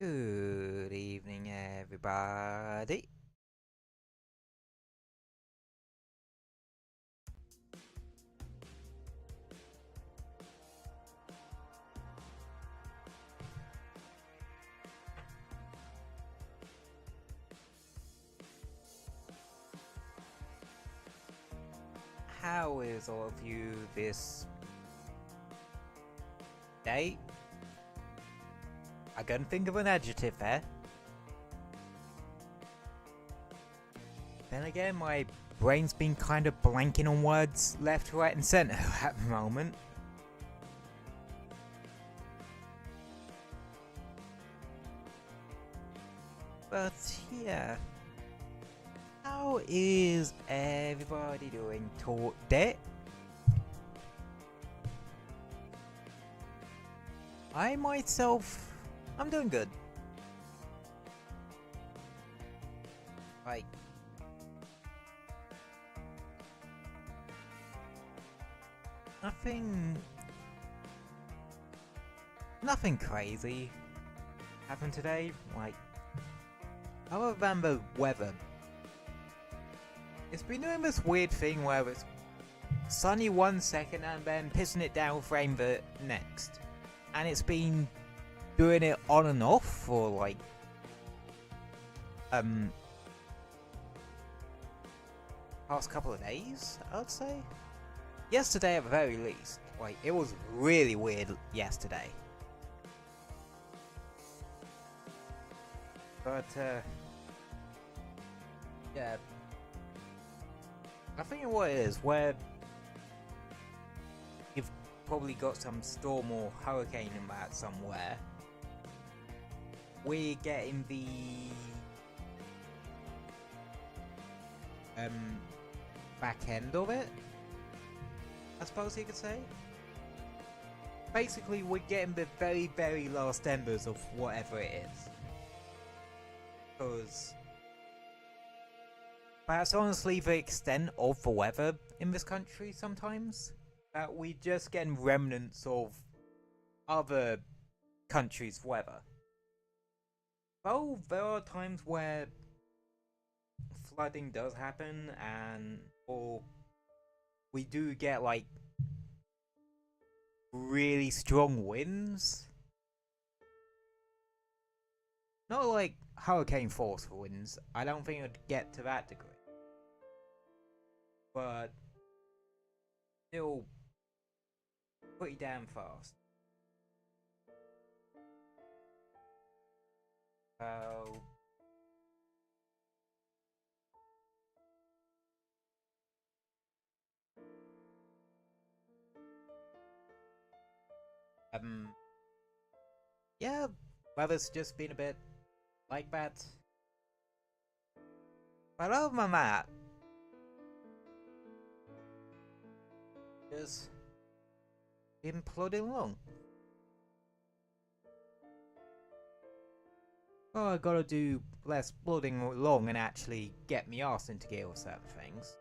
Good evening, everybody. How is all of you this day? I couldn't think of an adjective there. Then again, my brain's been kind of blanking on words left, right, and centre at the moment. But yeah, how is everybody doing today? I myself, I'm doing good. Like, nothing crazy happened today. Like, other than the weather, it's been doing this weird thing where it's sunny 1 second and then pissing it down frame the next, and it's been doing it on and off for like past couple of days, I'd say. Yesterday at the very least. Like, it was really weird yesterday. But yeah, I think what it is, where you've probably got some storm or hurricane in that somewhere, we're getting the back end of it, I suppose you could say. Basically, we're getting the very, very last embers of whatever it is. Because that's honestly the extent of the weather in this country sometimes. That we just get remnants of other countries' weather. Though there are times where flooding does happen, or we do get like really strong winds. Not like hurricane force winds. I don't think it'd get to that degree. But still pretty damn fast. So yeah, weather's just been a bit like that. But other than that, just been plodding along. Oh, I gotta do less plodding along and actually get me arse into gear with certain things.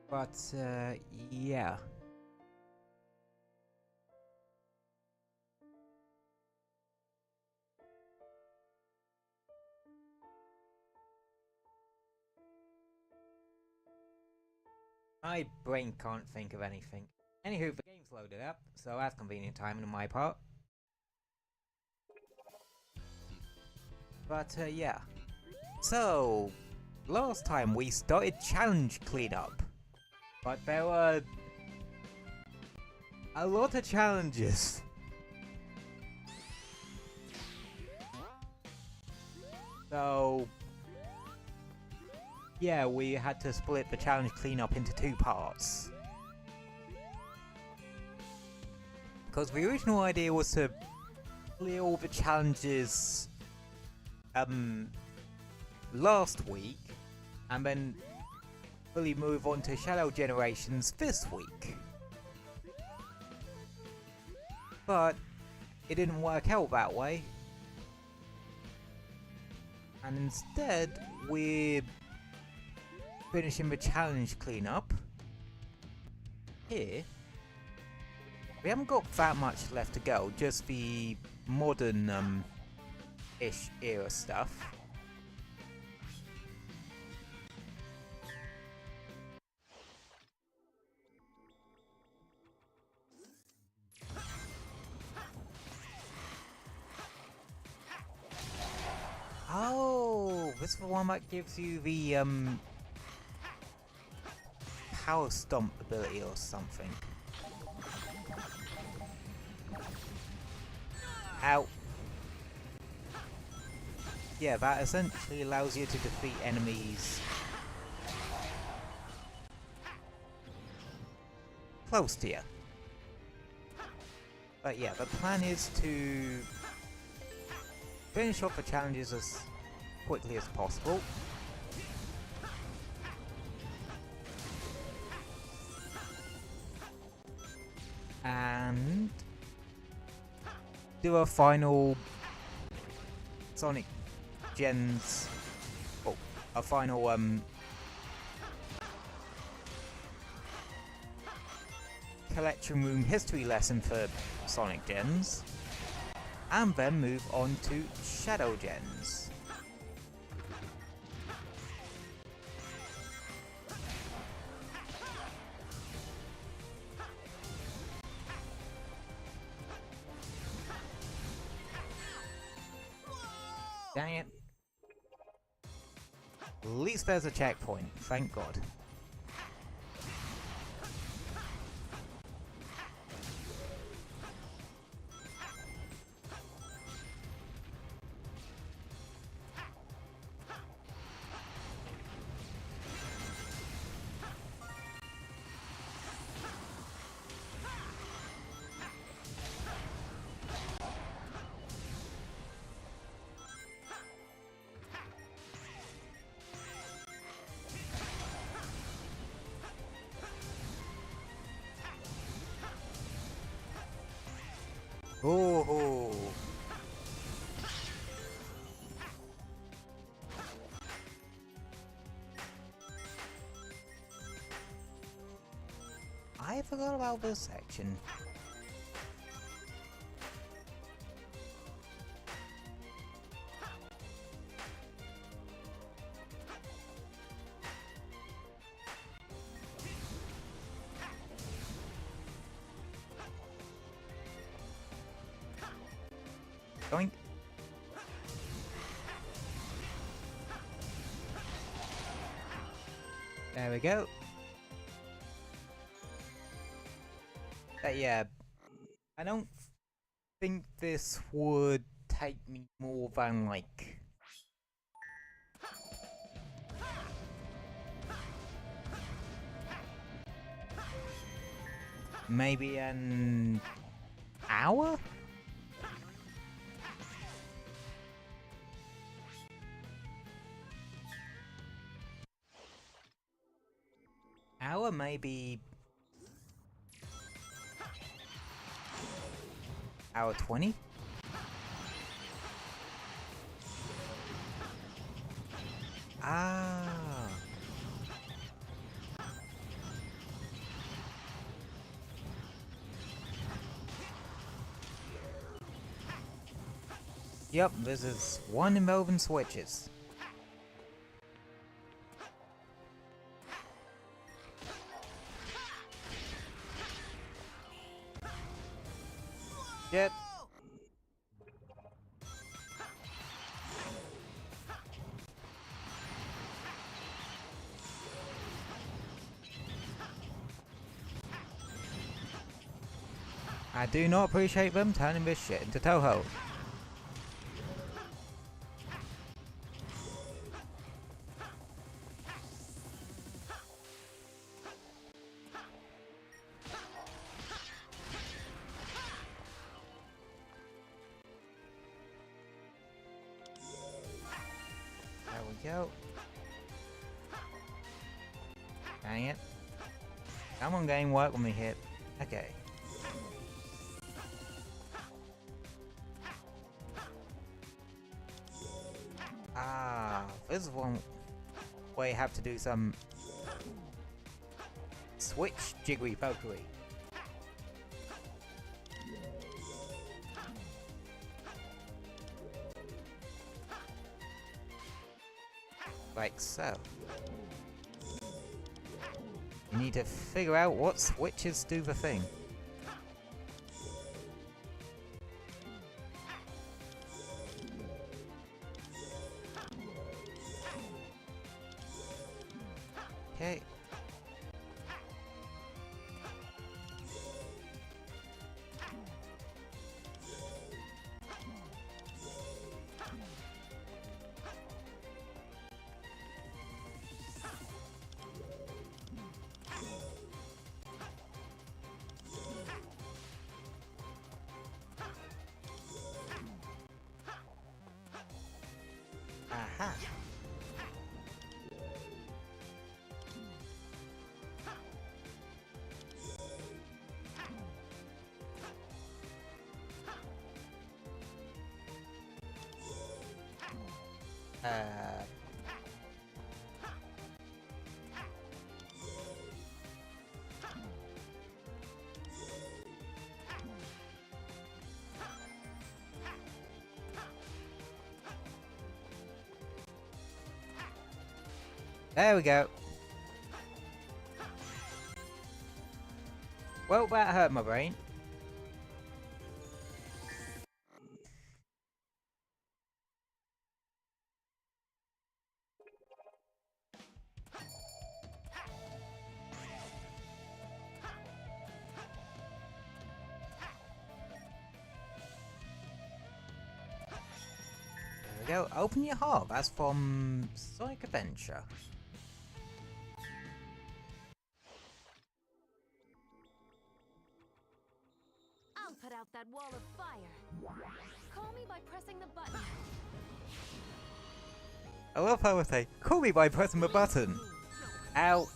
But, yeah. My brain can't think of anything. Anywho, the game's loaded up, so that's convenient timing on my part. But, yeah. So, last time we started challenge cleanup. But there were a lot of challenges. So, yeah, we had to split the challenge cleanup into 2 parts. Because the original idea was to clear all the challenges last week, and then fully move on to Shadow Generations this week. But it didn't work out that way. And instead, we're finishing the challenge cleanup. Here, we haven't got that much left to go, just the modern ish era stuff. Oh, this is the one that gives you the power stomp ability or something. Ow. Yeah, that essentially allows you to defeat enemies close to you. But yeah, the plan is to finish off the challenges as quickly as possible. And do a final Sonic Gens, oh, a final collection room history lesson for Sonic Gens, and then move on to Shadow Gens. Dang it. At least there's a checkpoint, thank God. Oh, I forgot about this section. Going. There we go. Yeah, I don't think this would take me more than like maybe an hour? Hour, maybe hour 20? Ah. Yep, this is one involving switches. Yep. I do not appreciate them turning this shit into Toho. There we go. Dang it. Come on, game, work with me here. Okay. Ah, this is one where you have to do some switch jiggly pokery. Like so. You need to figure out what switches do the thing. Okay. Aha. There we go. Well, that hurt my brain. There we go. Open your heart. That's from Cyberphnx. Put out that wall of fire. Call me by pressing the button. I love how I say, call me by pressing the button. Ow.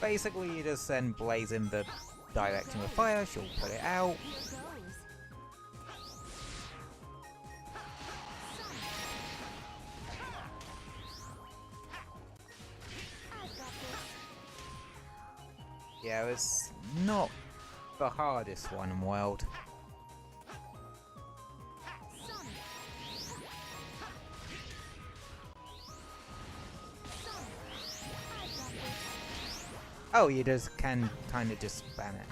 Basically, you just send Blaze in the direction of fire, she'll put it out. Yeah, it's not the hardest one in the world. Oh, you just can kind of just spam it.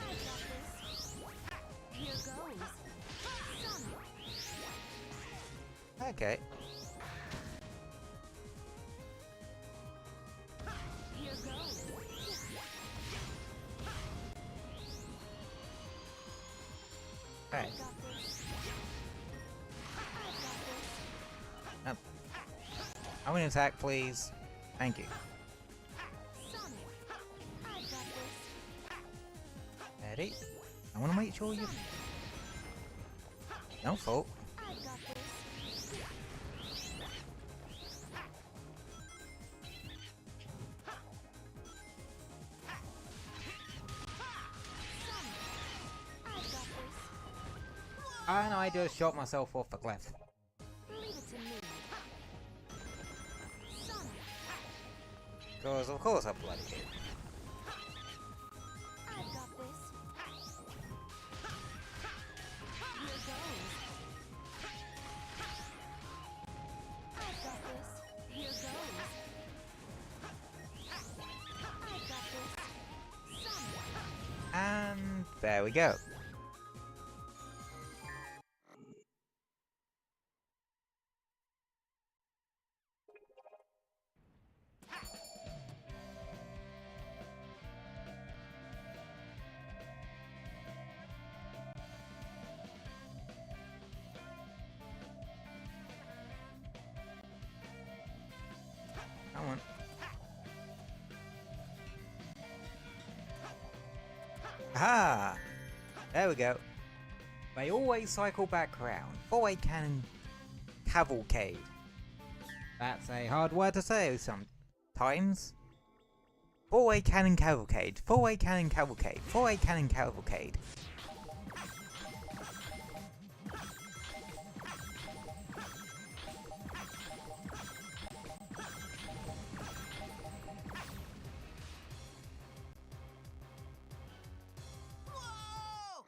Okay. Alright. I want to attack, please. Thank you. Ready? I want to make sure you... No fault. And I just shot myself off the cliff. Because of course I bloody did. And there we go. Come on. Aha! There we go. They always cycle back round. 4-way cannon cavalcade. That's a hard word to say sometimes. 4-way cannon cavalcade. 4-way cannon cavalcade. 4-way cannon cavalcade.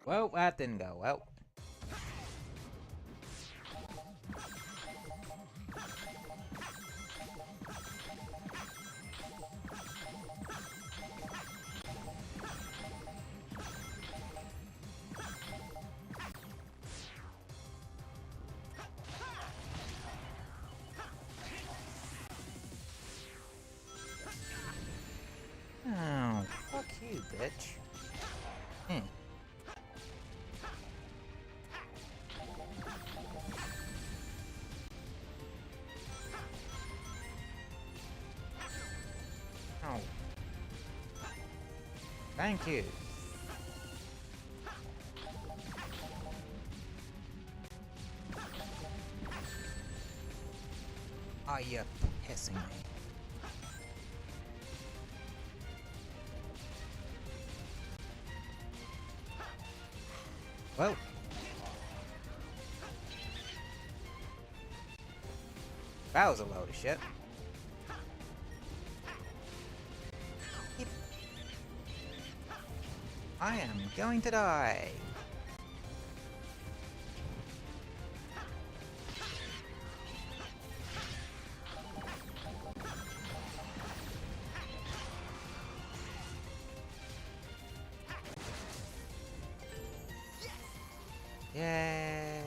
Well, that didn't go well. Oh, fuck you, bitch. Hmm. Oh. Thank you. Are you pissing me? Well. That was a load of shit. I am going to die. Yay!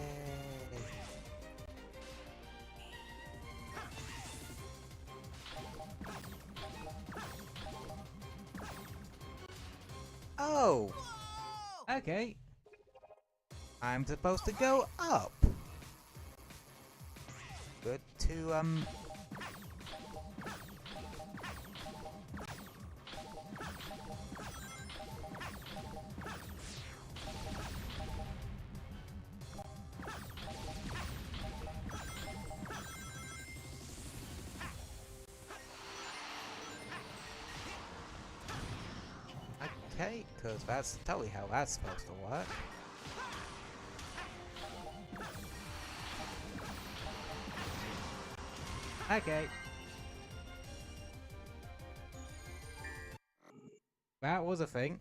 Oh! Okay. I'm supposed to go up. Good to, Okay, because that's totally how that's supposed to work. Okay. That was a thing.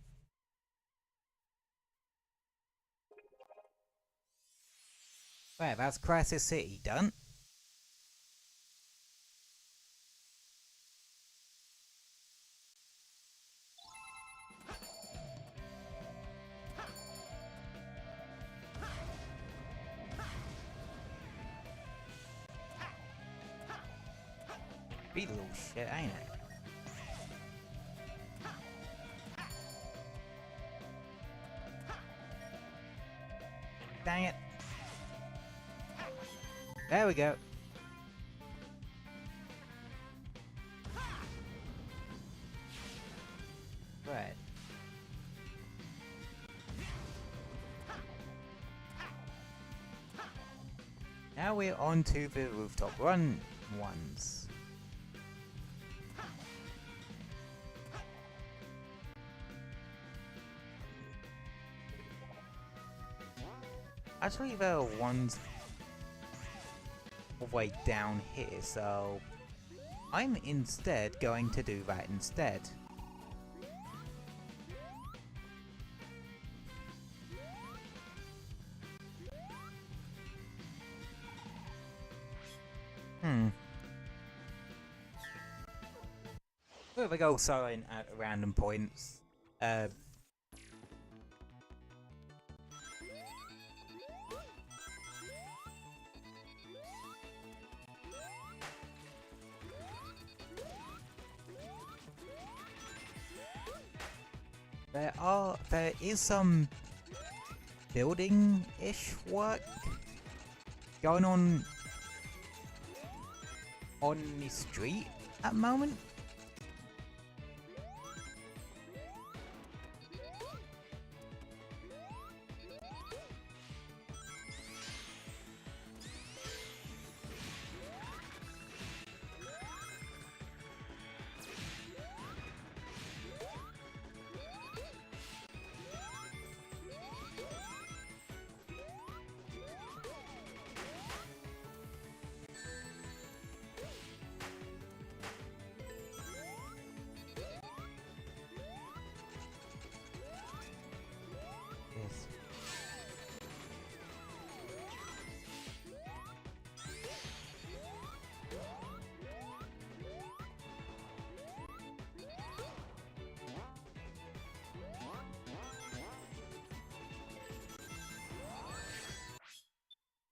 There, that's Crisis City done. Be a little shit, ain't it? Dang it. There we go. Right. Now we're on to the rooftop run ones. Actually, there are ones all the way down here, so I'm instead going to do that instead. Where they go silent at random points. There is some building-ish work going on the street at the moment.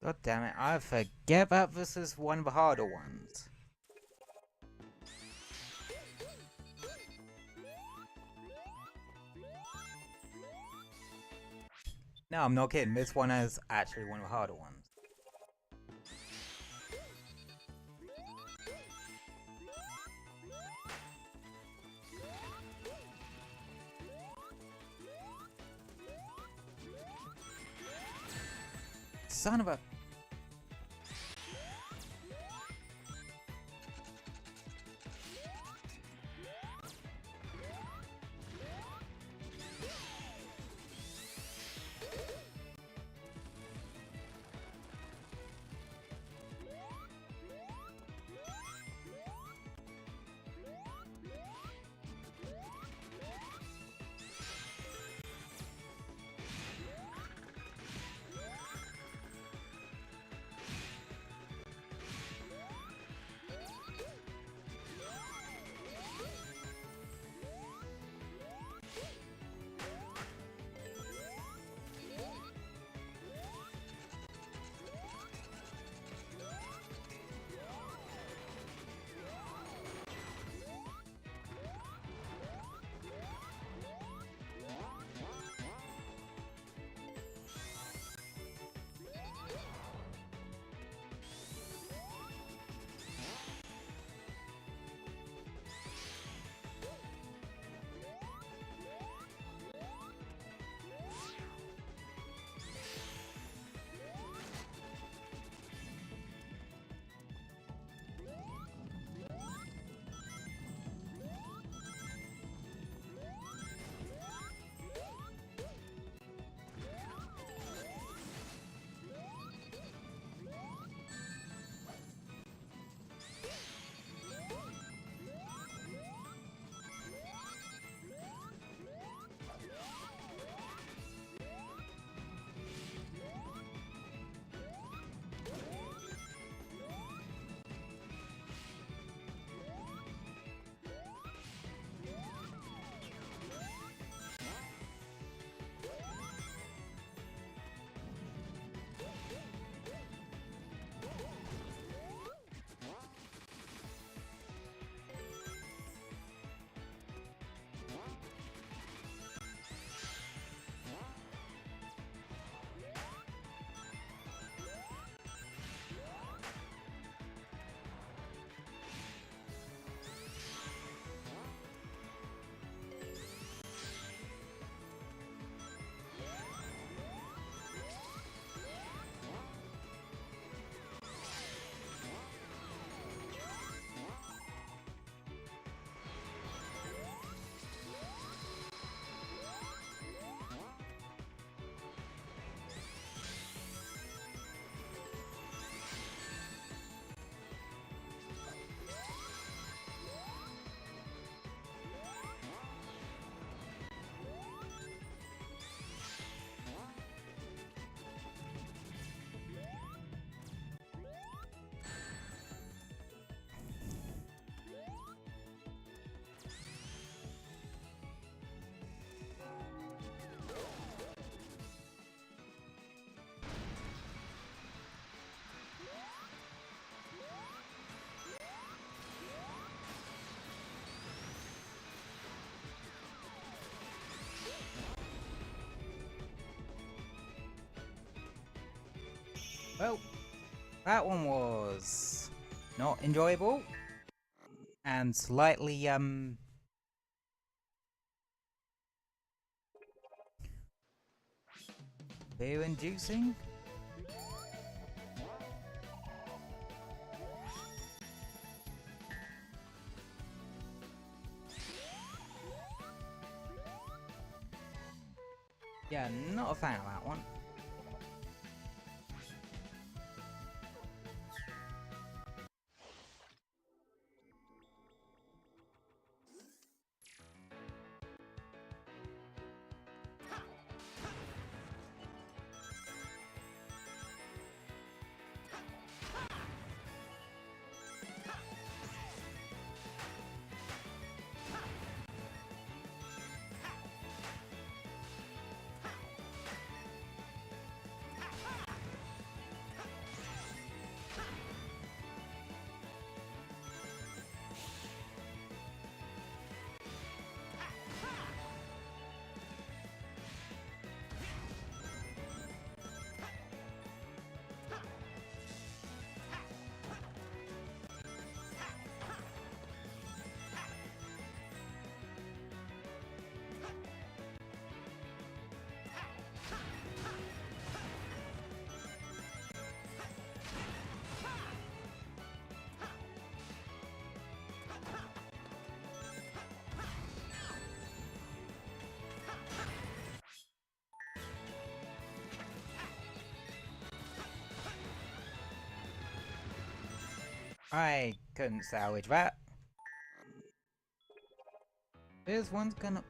God damn it, I forget that this is one of the harder ones. No, I'm not kidding, this one is actually one of the harder ones. Son of a... Well, that one was not enjoyable and slightly fear-inducing. Yeah, not a fan of that one. I couldn't salvage that. This one's gonna...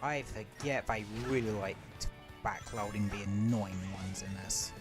I forget I really liked backloading the annoying ones in this.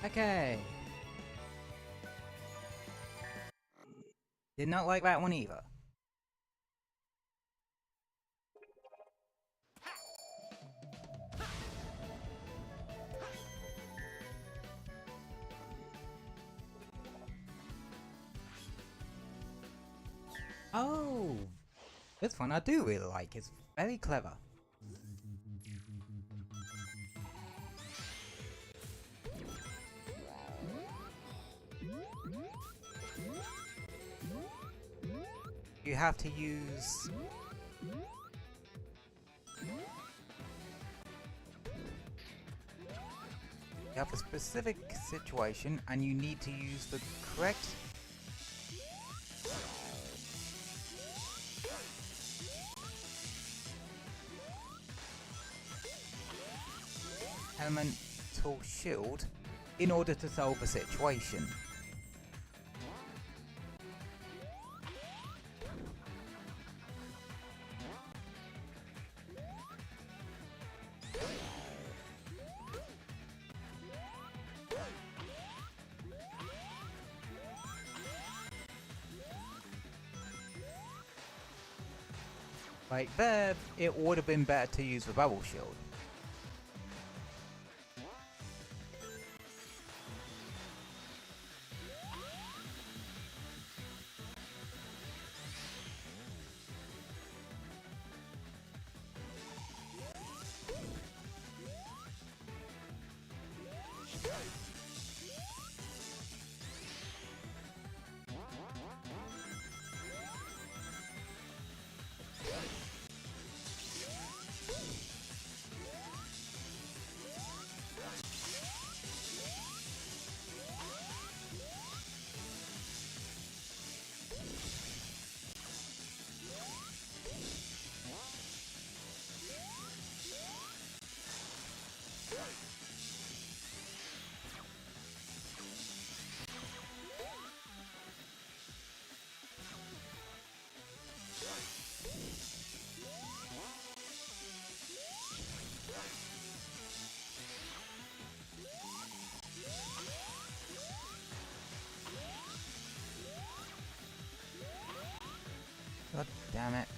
Okay. Did not like that one either. Oh, this one I do really like. It's very clever. You have to use... You have a specific situation and you need to use the correct... elemental shield in order to solve the situation. Like there, it would have been better to use the bubble shield. God damn it.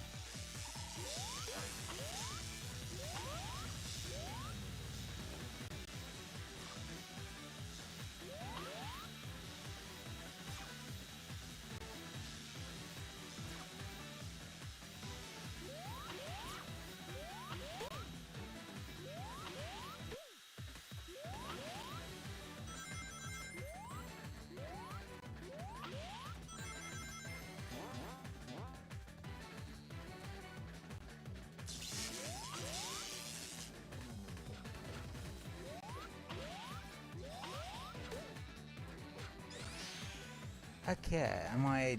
Okay, am I...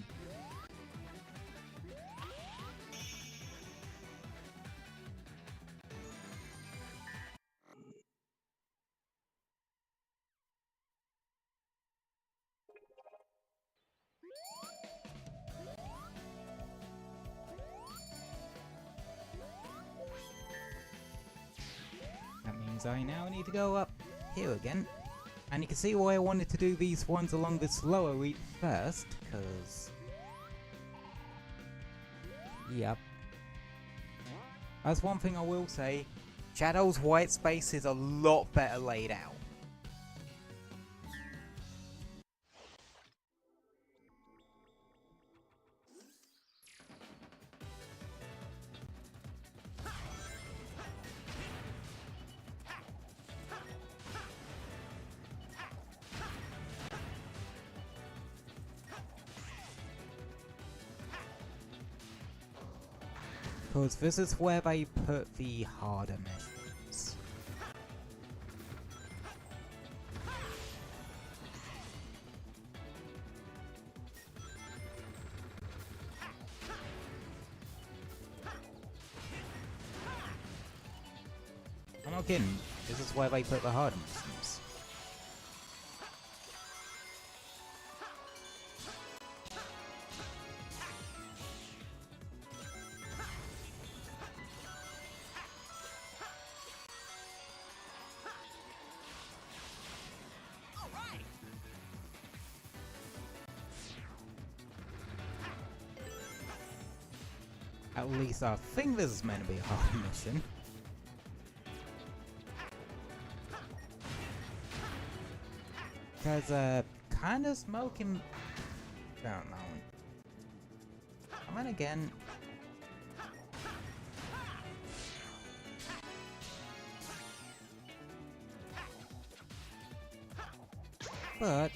That means I now need to go up here again. And you can see why I wanted to do these ones along the slower route first, because... Yep. That's one thing I will say. Shadow's white space is a lot better laid out. Because this is where they put the harder missions. I'm not kidding, this is where they put the harder missions. At least I think this is meant to be a hard mission. Because, kinda smoking... Don't know. And then again... But...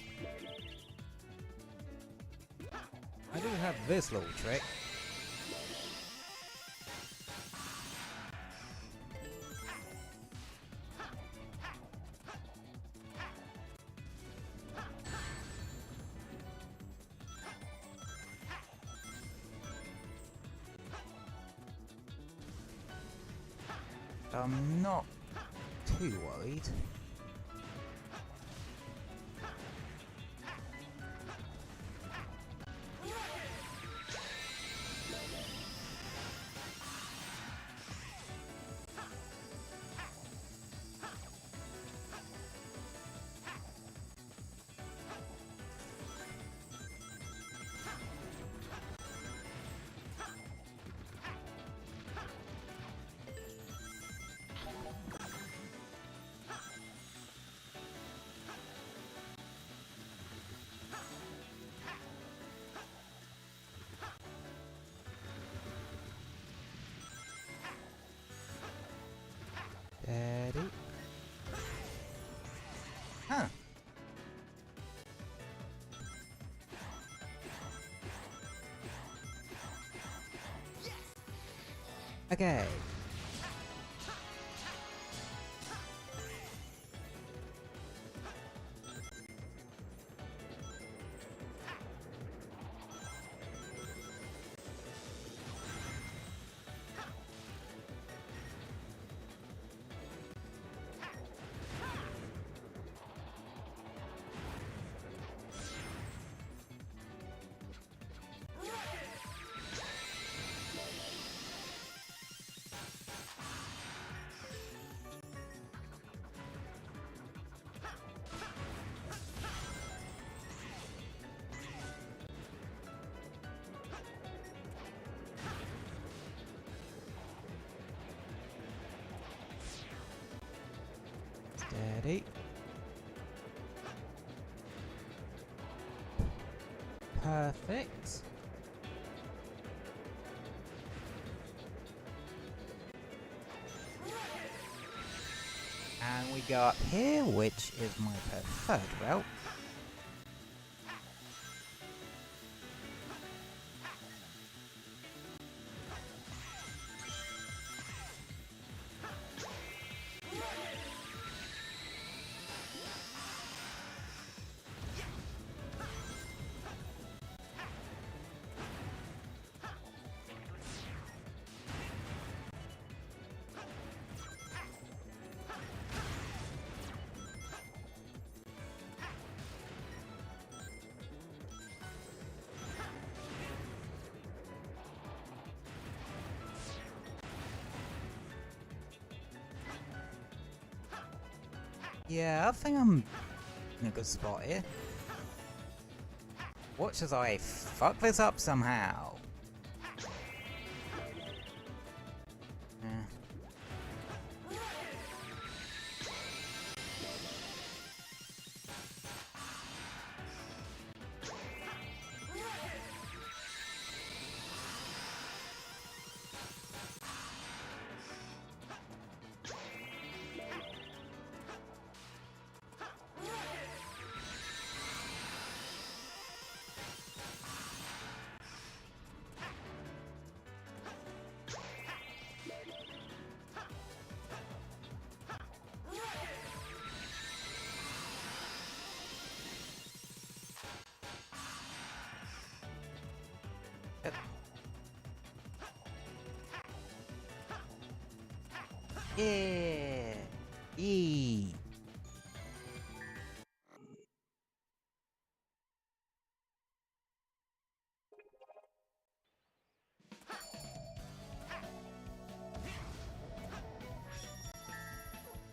I do have this little trick. I'm not too worried. Steady. Huh. Okay. Steady. Perfect. And we go up here, which is my preferred route. Yeah, I think I'm in a good spot here. Watch as I fuck this up somehow. Yeah. E.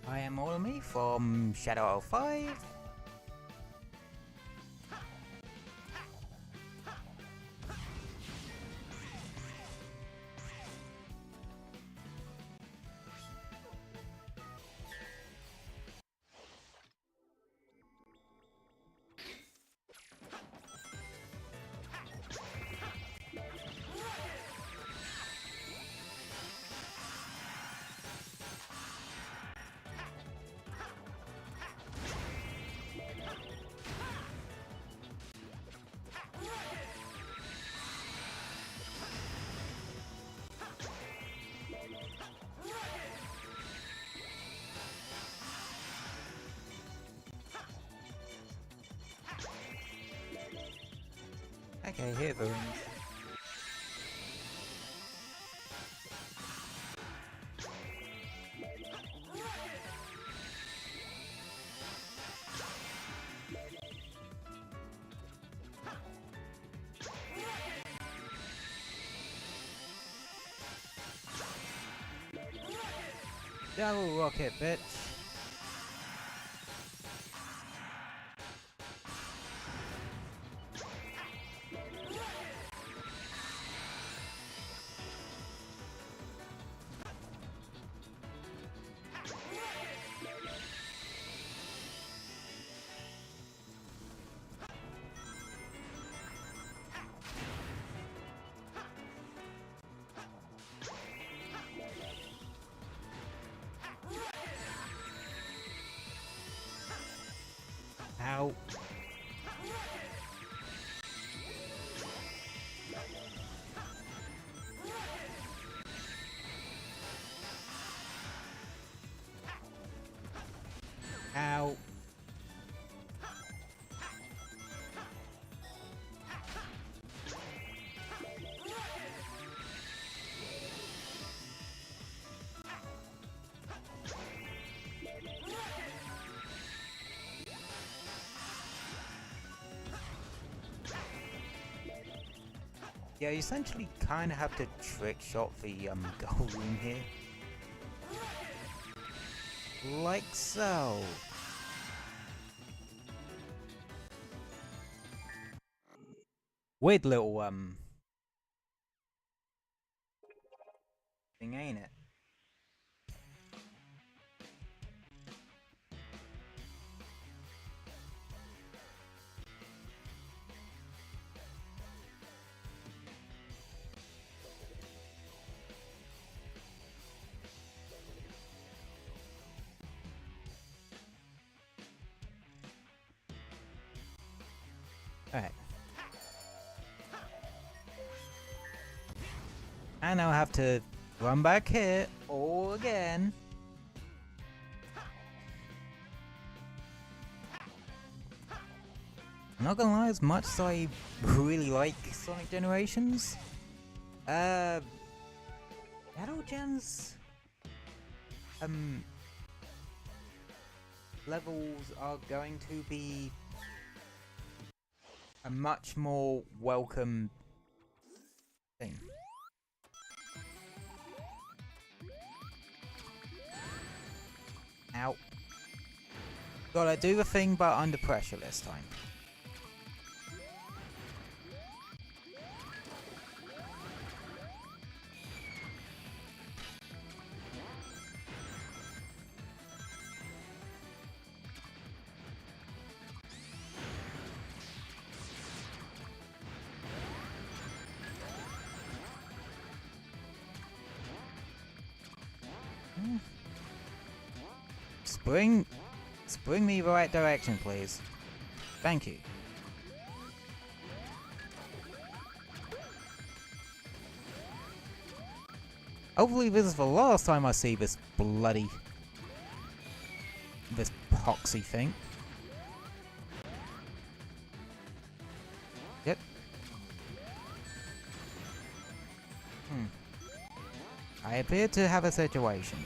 I am Olmi from Shadow 05. Okay, here the rings. Double rocket, bitch. Ow. Ow. Yeah, you essentially kind of have to trick shot the gold room here. Like so. Weird little thing, ain't it? Alright. And I'll have to run back here all again. I'm not gonna lie, as much as I really like Sonic Generations, Battle Gens levels are going to be a much more welcome thing. Ow. Gotta do the thing, but under pressure this time. Spring me the right direction, please. Thank you. Hopefully this is the last time I see this this poxy thing. Yep. I appear to have a situation.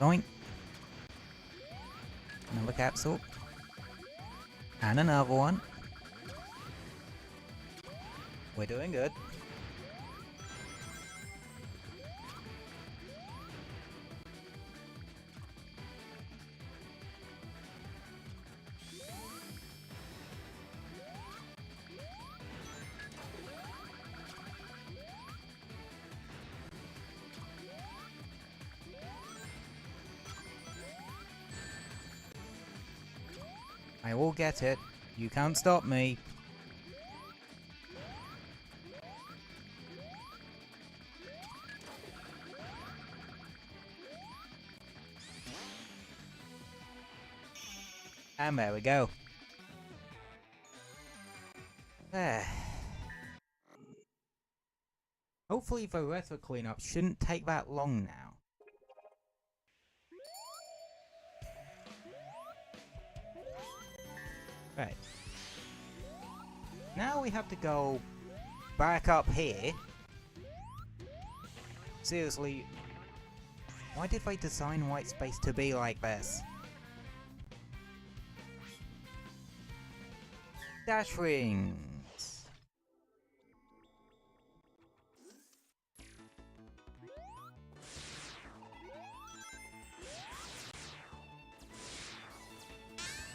Doink. Another capsule. And another one. We're doing good. I will get it. You can't stop me. And there we go. There. Hopefully the rest of the cleanup shouldn't take that long now. Right. Now we have to go back up here. Seriously, why did they design white space to be like this? Dash rings.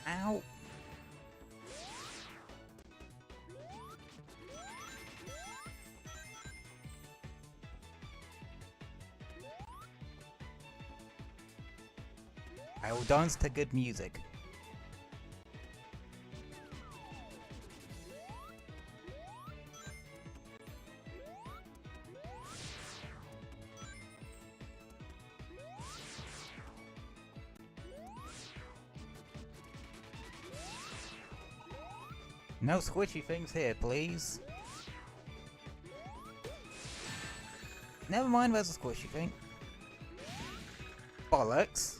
Ow. I will dance to good music. No squishy things here, please. Never mind, there's a squishy thing. Bollocks.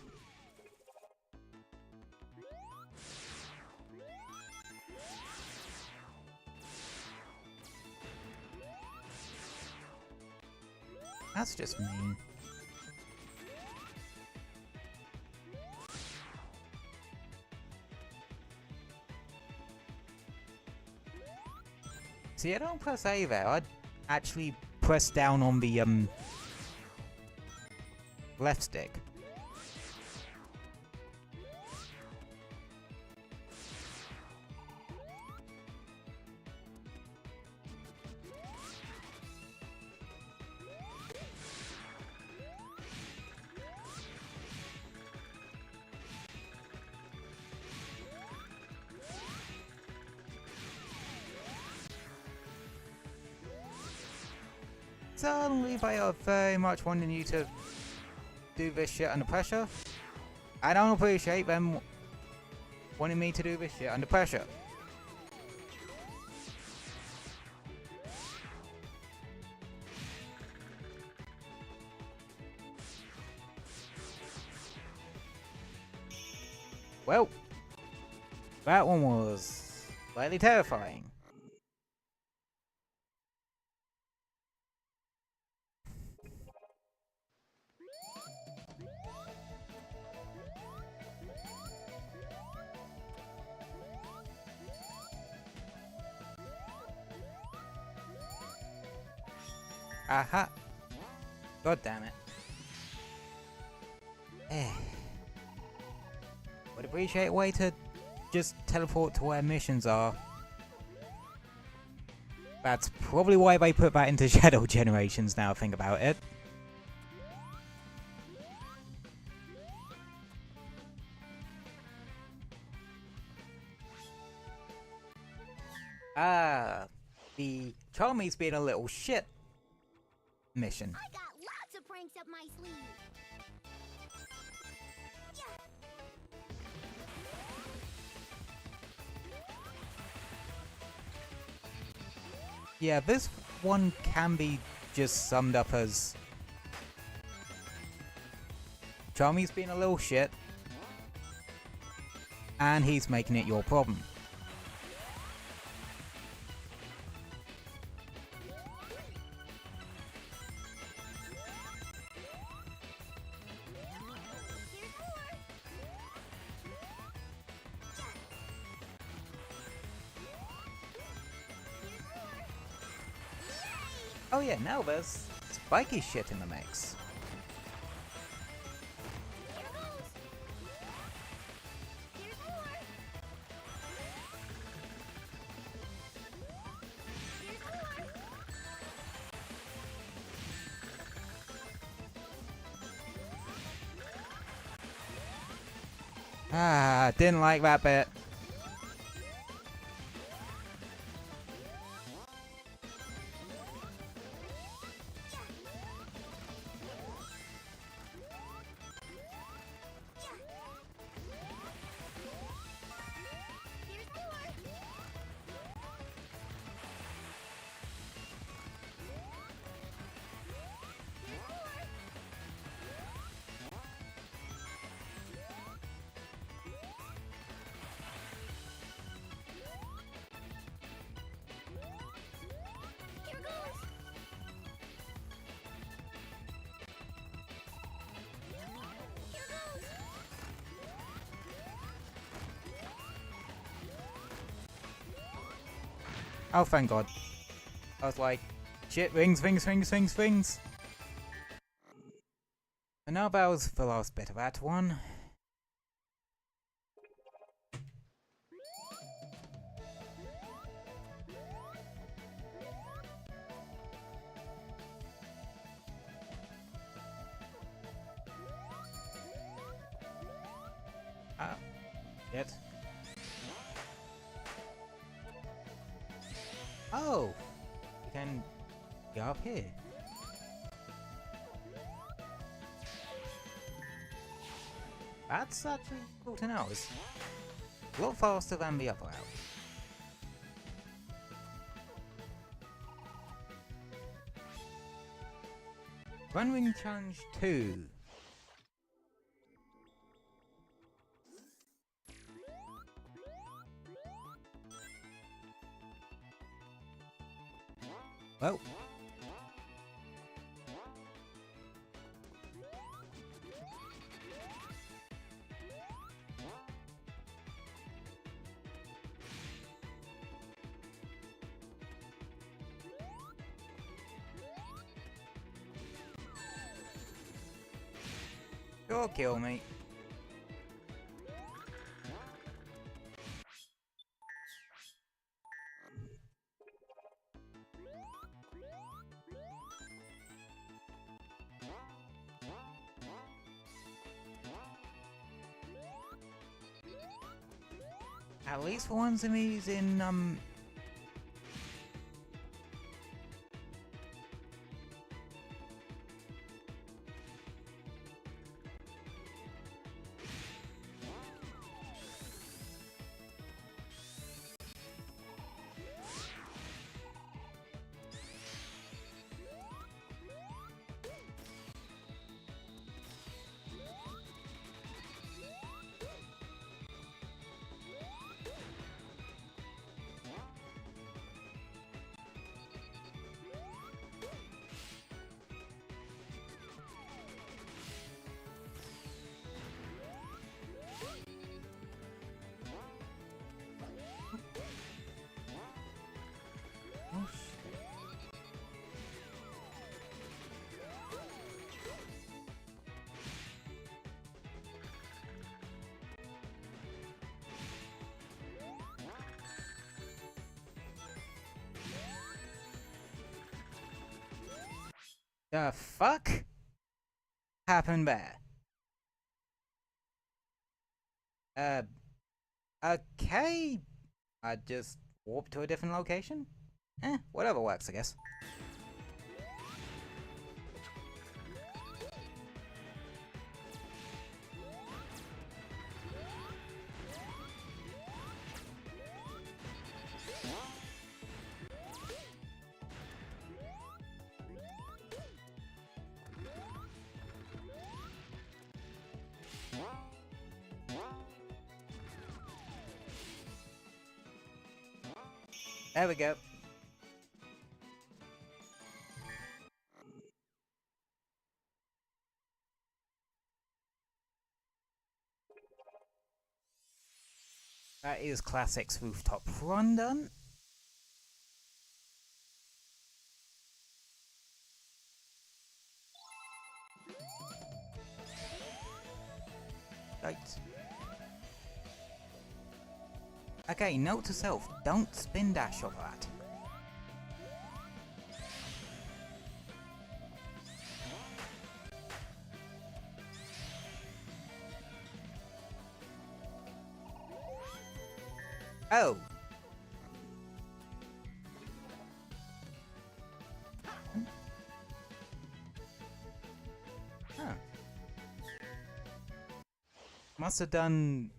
That's just mean. See, I don't press A there. I'd actually press down on the left stick. Suddenly they are very much wanting you to do this shit under pressure. I don't appreciate them wanting me to do this shit under pressure. Well, that one was slightly terrifying. Aha! God damn it. Would appreciate a way to just teleport to where missions are. That's probably why they put that into Shadow Generations now, think about it. Ah, the Charmy's being a little shit mission. I got lots of pranks up my sleeve. Yeah, this one can be just summed up as Charmy's being a little shit, and he's making it your problem. Oh yeah, now there's spiky shit in the mix. Ah, didn't like that bit. Oh, thank God. I was like, shit, rings. And now that was the last bit of that one. Ah, shit. Oh, you can go up here. That's actually cool to know. It's a lot faster than the other route. Run Ring Challenge 2. Well, sure, kill me. At least for ones of these in The fuck happened there? Okay. I just warped to a different location? Whatever works, I guess. There we go. That is Classic's rooftop run done. Right. Okay, note to self, don't spin dash over that. Oh. Huh. Must have done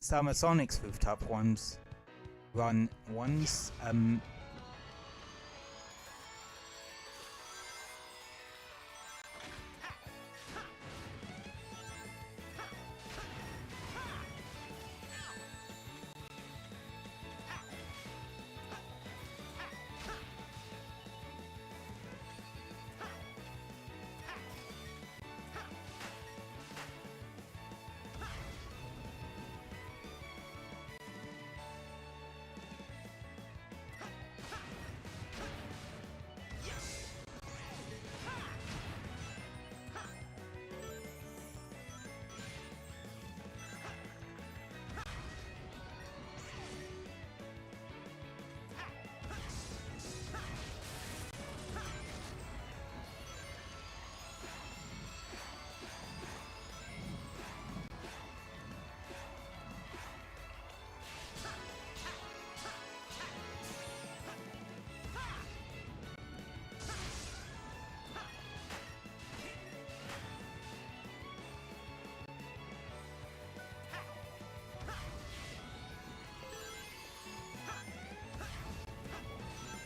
Summer Sonic's rooftop run once.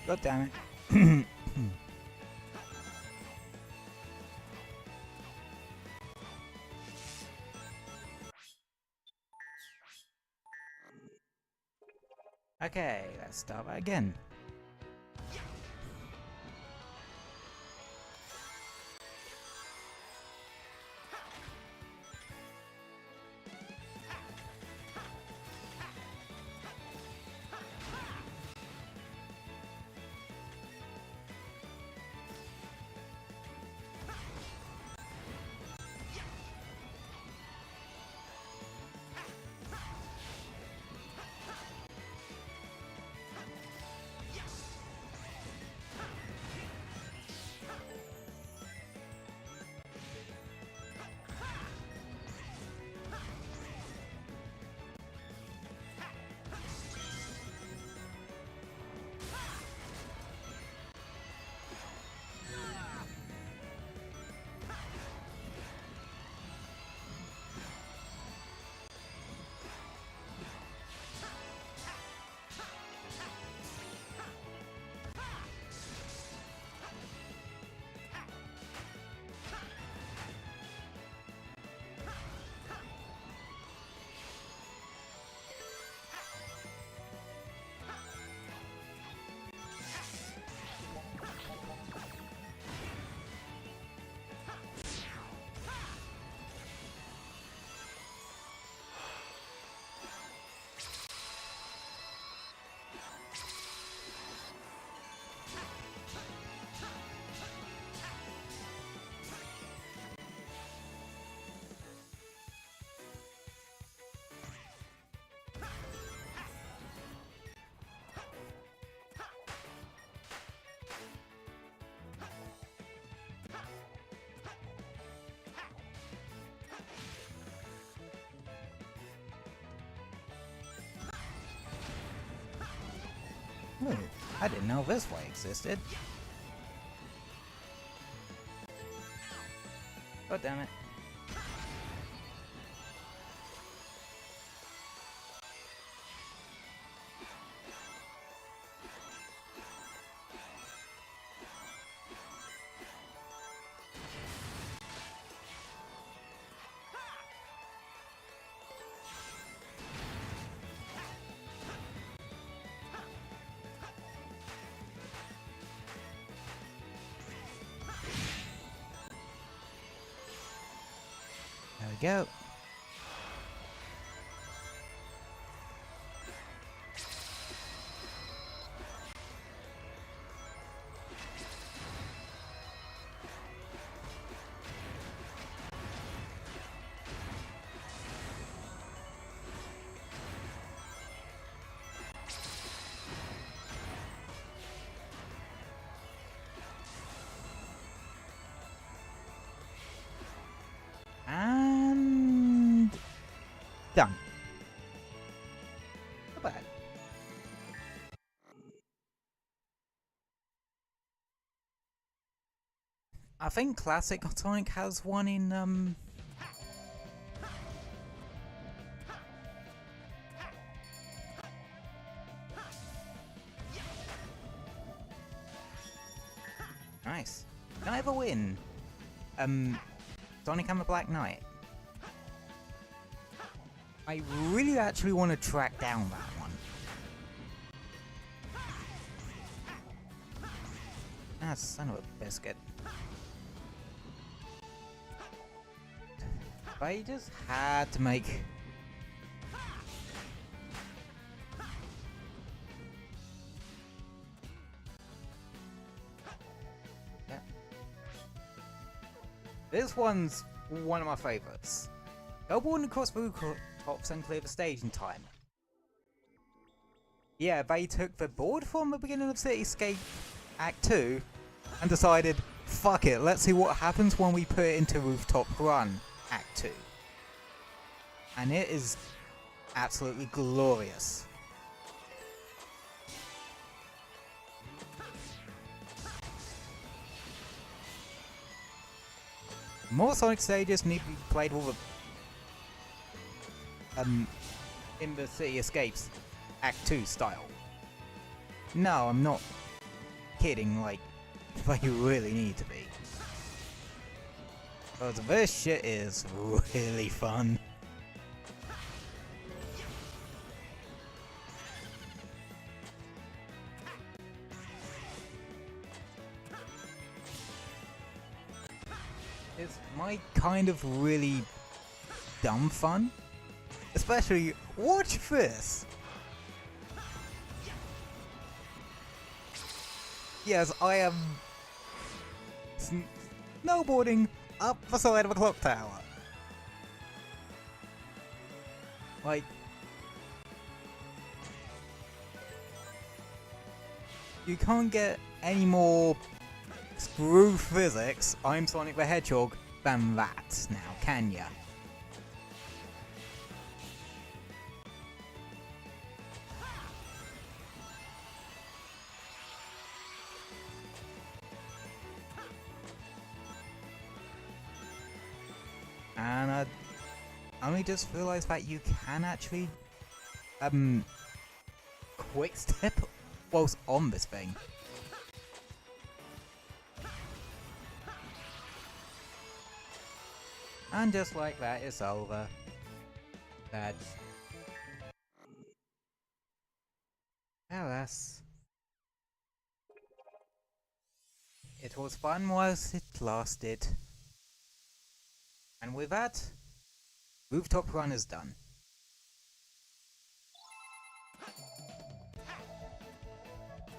God damn it. Okay, let's start that again. I didn't know this way existed. God damn it. There we go. And done. Not bad. I think Classic Sonic has one in nice. Can I ever win? Sonic and the Black Knight. I really actually want to track down that one. Ah, son of a biscuit. I just had to make... Yeah. This one's one of my favourites. Go board across the rooftops and clear the stage in time. Yeah, they took the board from the beginning of Cityscape Act 2 and decided, fuck it, let's see what happens when we put it into Rooftop Run Act 2. And it is absolutely glorious. More Sonic stages need to be played with in the City Escapes Act 2 style. No, I'm not kidding, like, they really need to be. Because this shit is really fun. It's my kind of really dumb fun. Especially, watch this! Yes, I am snowboarding up the side of a clock tower. Like, you can't get any more screw physics, I'm Sonic the Hedgehog, than that now, can ya? And I only just realised that you can actually quick step whilst on this thing. And just like that, it's over. That's... Alas. It was fun whilst it lasted. And with that, Rooftop Run is done.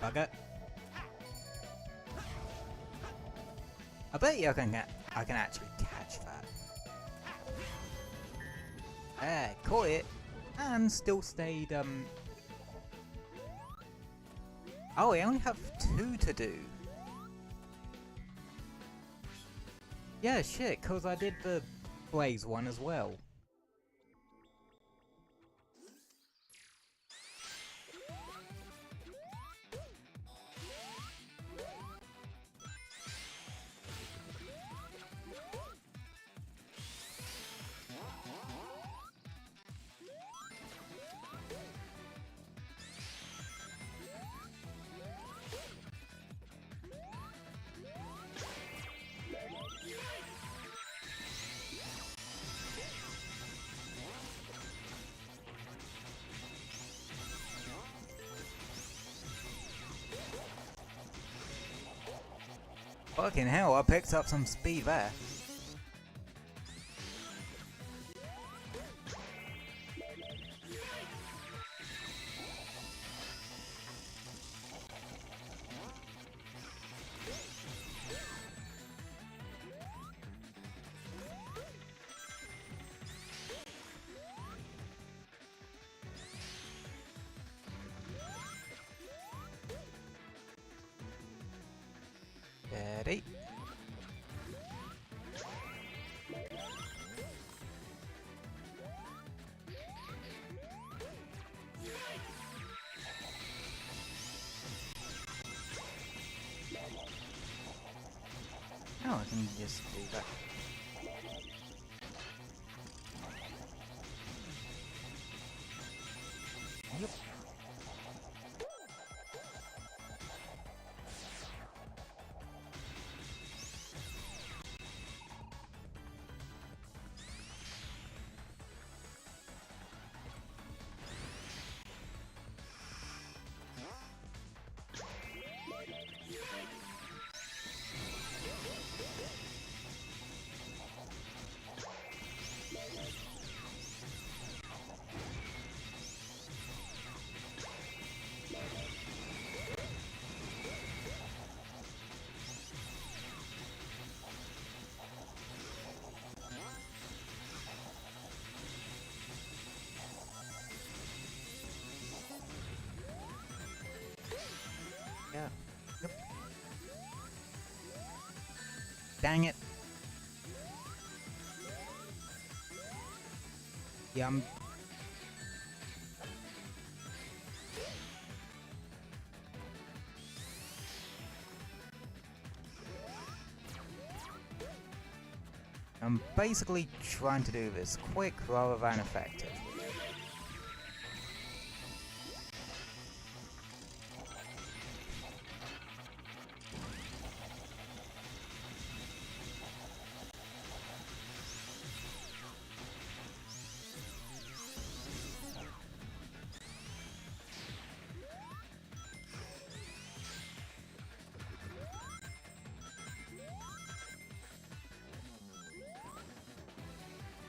Bugger. I bet you I can actually catch that. There, caught it, and still stayed, Oh, I only have 2 to do. Yeah, shit, cause I did the Blaze one as well. Fucking hell, I picked up some speed there. Ready? Oh, I can just do that. Yep. Yeah. Yep. Dang it. Yeah, I'm basically trying to do this quick rather than effective.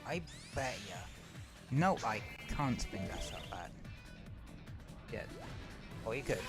I bet ya. No, I can't spin dash that bad. Yeah. Or you could.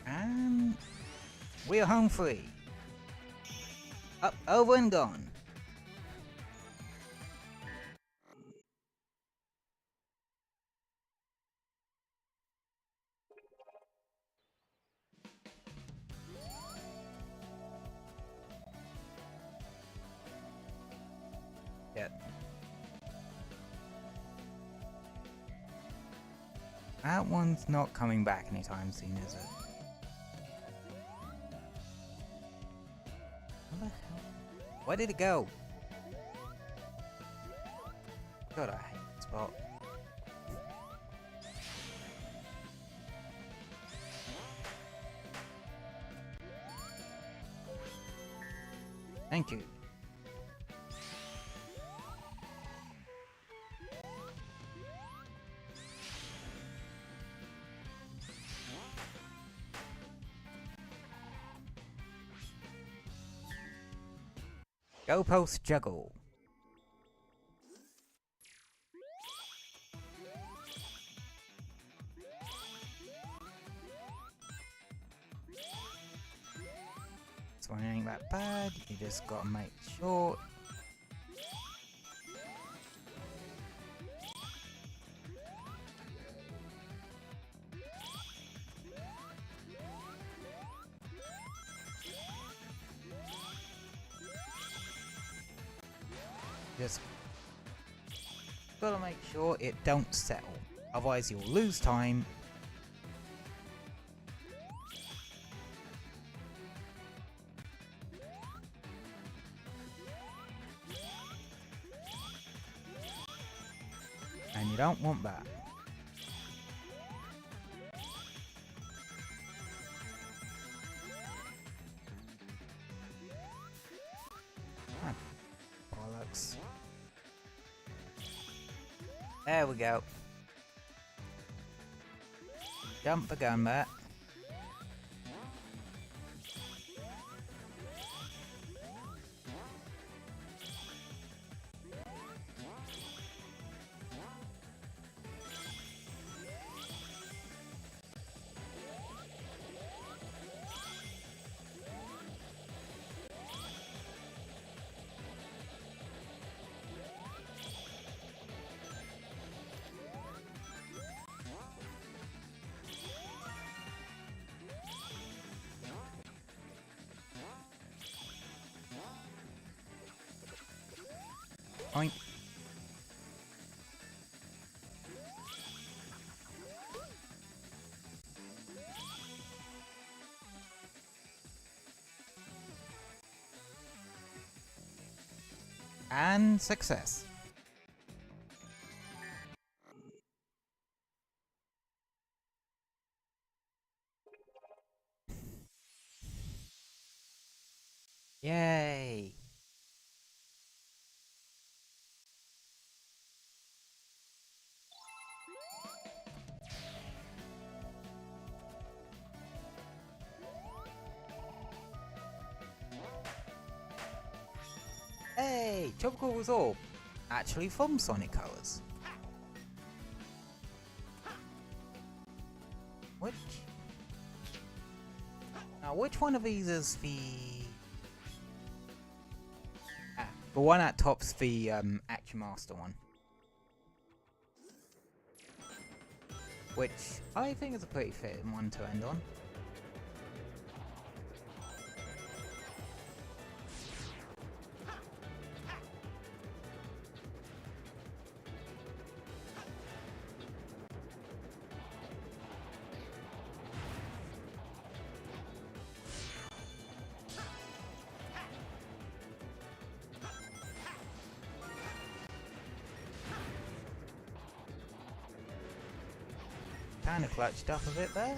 And we're home free. Up, over and gone. Yeah. That one's not coming back anytime soon, is it? What the hell? Where did it go? God, I hate this spot. Thank you. Go post juggle. This one ain't that bad, you just gotta make sure. Just gotta make sure it don't settle, otherwise you'll lose time. And you don't want that. Ah, bollocks. There we go. Jump the gun back. Point. And success. Yay. Hey, Tropical Resort, actually from Sonic Colors. Which one of these is the? The one at top's the Action Master one, which I think is a pretty fitting one to end on. Kinda clutched up a bit there.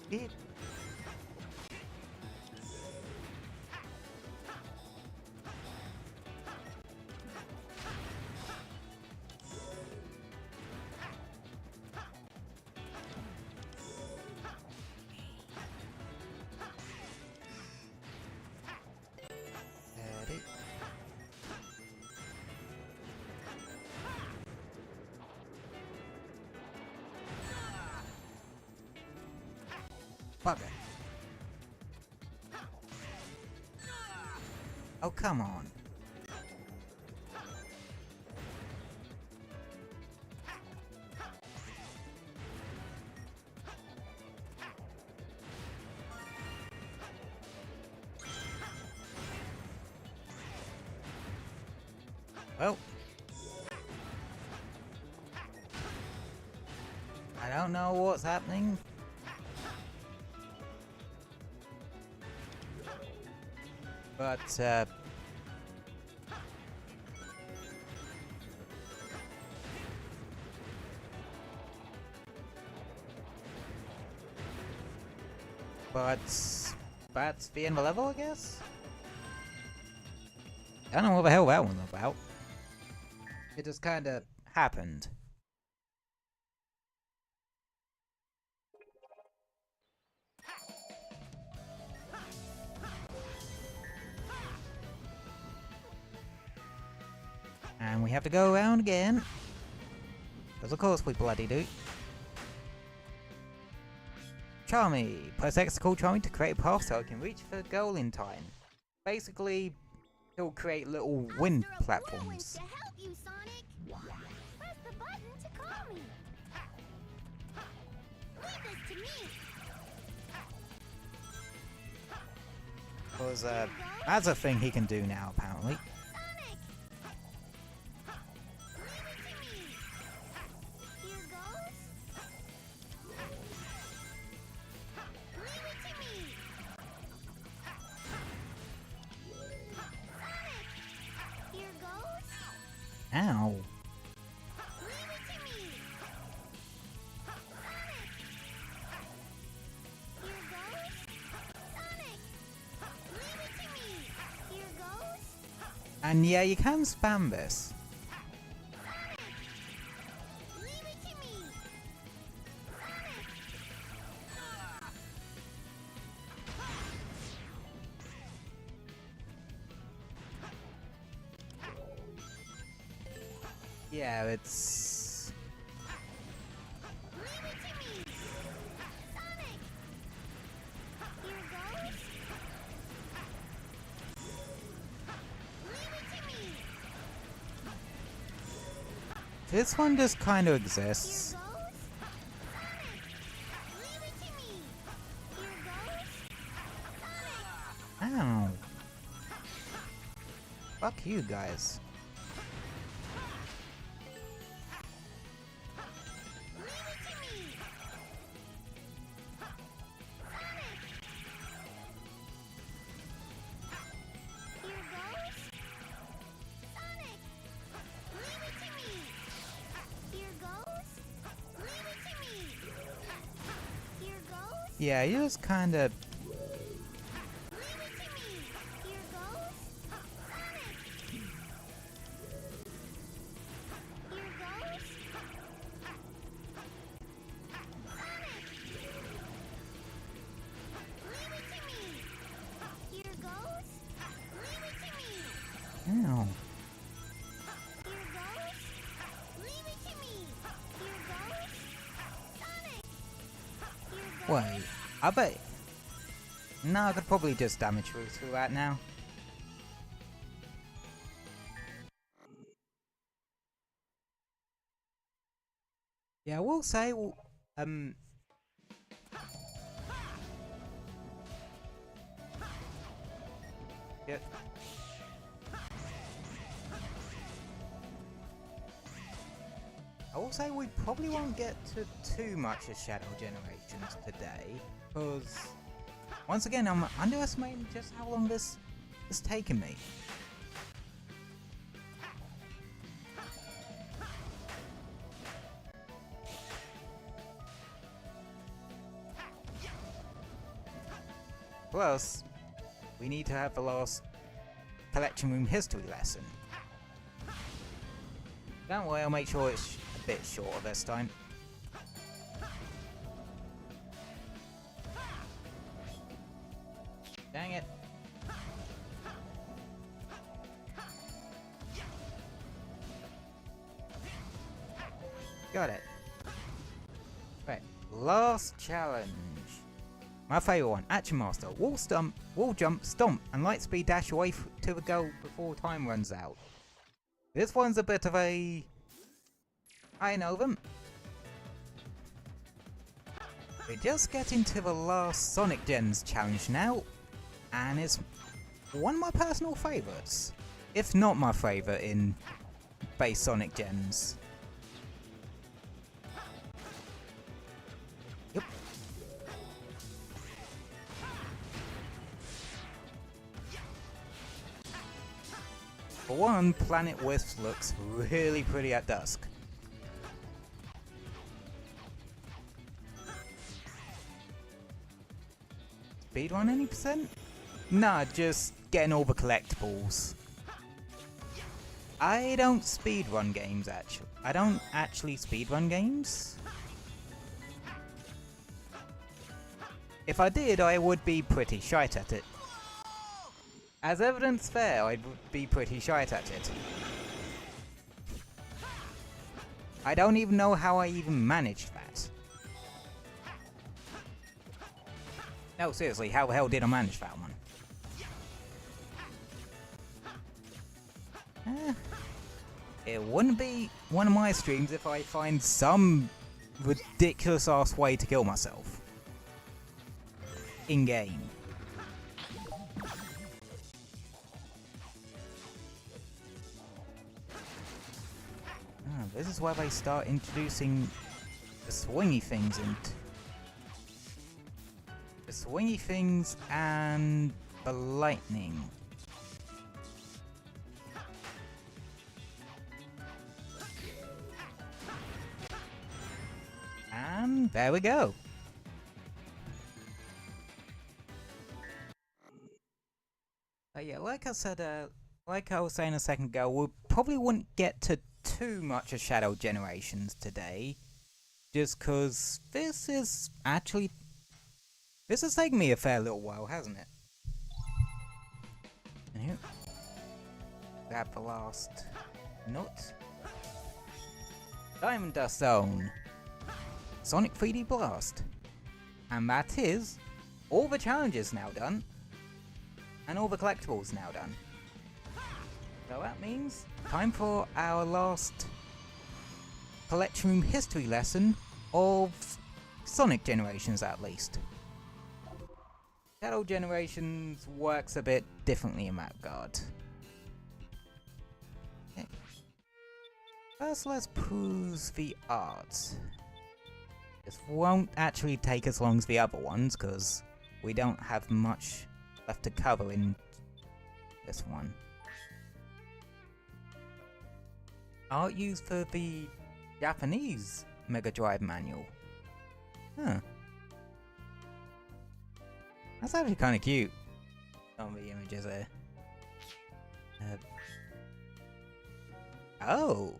Beep. Bugger. Oh, come on. Well, I don't know what's happening. But, that's the end of the level, I guess? I don't know what the hell that one's about. It just kinda happened. And we have to go around again. Because of course we bloody do. Charmy! Press X to call Charmy to create a path so I can reach the goal in time. Basically, he'll create little wind platforms. To help you, Sonic. Press the button to call me. Leave this to me. Because that's a thing he can do now, apparently. Sonic. Leave it to me. Here goes. Leave it to me. Sonic. Here goes. Ow. Leave it to me. Sonic. Here goes. Sonic. Leave it to me. Here goes. And yeah, you can spam this. Sonic. Leave it to me. Sonic. Yeah, it's... Leave it to me. Sonic. Here goes. Leave it to me. This one just kind of Here exists. goes. Sonic. Leave it to me. Here goes. Sonic. Ow. Fuck you guys. Leave it to me. Sonic. Here goes. Sonic. Leave it to me. Here goes. Leave it to me. Here goes. Yeah, you just kind of... Leave it to me. Here goes. Sonic. Here goes. Sonic. Leave it to me. Here goes. Leave it to me. Ow. Here goes. Leave it to me. Here goes. Sonic. Here goes. Wait, I bet... No, I could probably just damage through that now. Yeah, I will say, Yep. I will say we probably won't get to too much of Shadow Generations today, because once again I'm underestimating just how long this has taken me. Plus, we need to have the last collection room history lesson. Don't worry, I'll make sure it's a bit shorter this time. Dang it. Got it. Right, last challenge. My favourite one, Action Master. Wall jump, stomp, and light speed dash away to the goal before time runs out. This one's a bit of a... I know them. We're just getting to the last Sonic Gens challenge now, and it's one of my personal favourites. If not my favourite in base Sonic gens. Yep. For one, Planet Wisp looks really pretty at dusk. Speedrun any percent? Nah, just getting all the collectibles. I don't speedrun games actually. I don't actually speedrun games. If I did, I would be pretty shite at it. As evidence there, I'd be pretty shite at it. I don't even know how I even managed that. No, seriously, how the hell did I manage that one? It wouldn't be one of my streams if I find some ridiculous ass way to kill myself. In-game. This is where they start introducing the swingy things into the swingy things and the lightning. And there we go. Yeah, like I said, like I was saying a second ago, we probably wouldn't get to too much of Shadow Generations today, just cause this has taken me a fair little while, hasn't it? And here, grab the last nut. Diamond Dust Zone. Sonic 3D Blast. And that is all the challenges now done. And all the collectibles now done. So that means time for our last collection room history lesson of Sonic Generations at least. Shadow Generations works a bit differently in that regard. Okay. First let's peruse the art. This won't actually take as long as the other ones because we don't have much left to cover in this one. Art used for the Japanese Mega Drive manual. Huh. That's actually kind of cute. Some of the images there. Oh!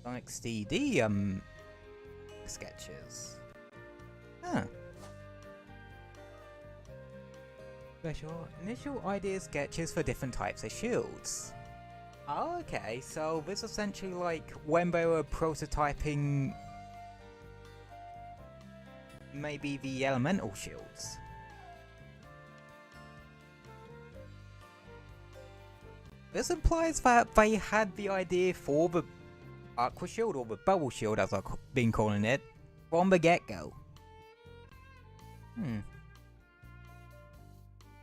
Sonic CD, sketches. Huh. Special initial idea sketches for different types of shields. Oh, okay, so this is essentially like when they were prototyping maybe the elemental shields. This implies that they had the idea for the Aqua Shield, or the Bubble Shield as I've been calling it, from the get-go.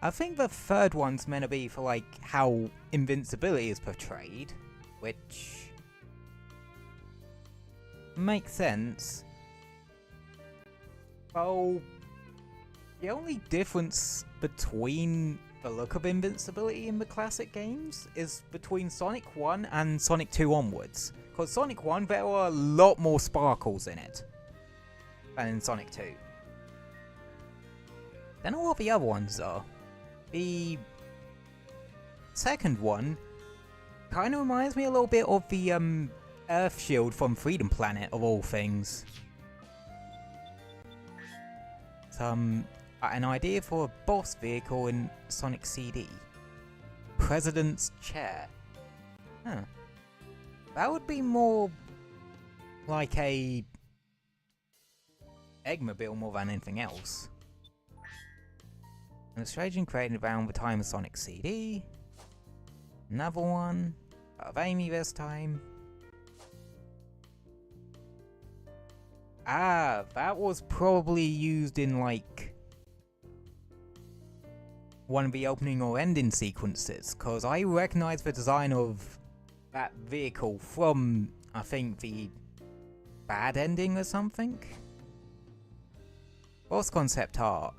I think the third one's meant to be for like how invincibility is portrayed, which makes sense. Oh, the only difference between the look of invincibility in the classic games is between Sonic 1 and Sonic 2 onwards. Because Sonic 1, there are a lot more sparkles in it than in Sonic 2. Don't know what the other ones are. The second one kind of reminds me a little bit of the Earth Shield from Freedom Planet, of all things. An idea for a boss vehicle in Sonic CD. President's Chair. Huh. That would be more like a Eggmobile more than anything else. Illustration created around the time of Sonic CD. Another one. Of Amy this time. Ah, that was probably used in like one of the opening or ending sequences, because I recognize the design of that vehicle from, I think, the bad ending or something? What's concept art?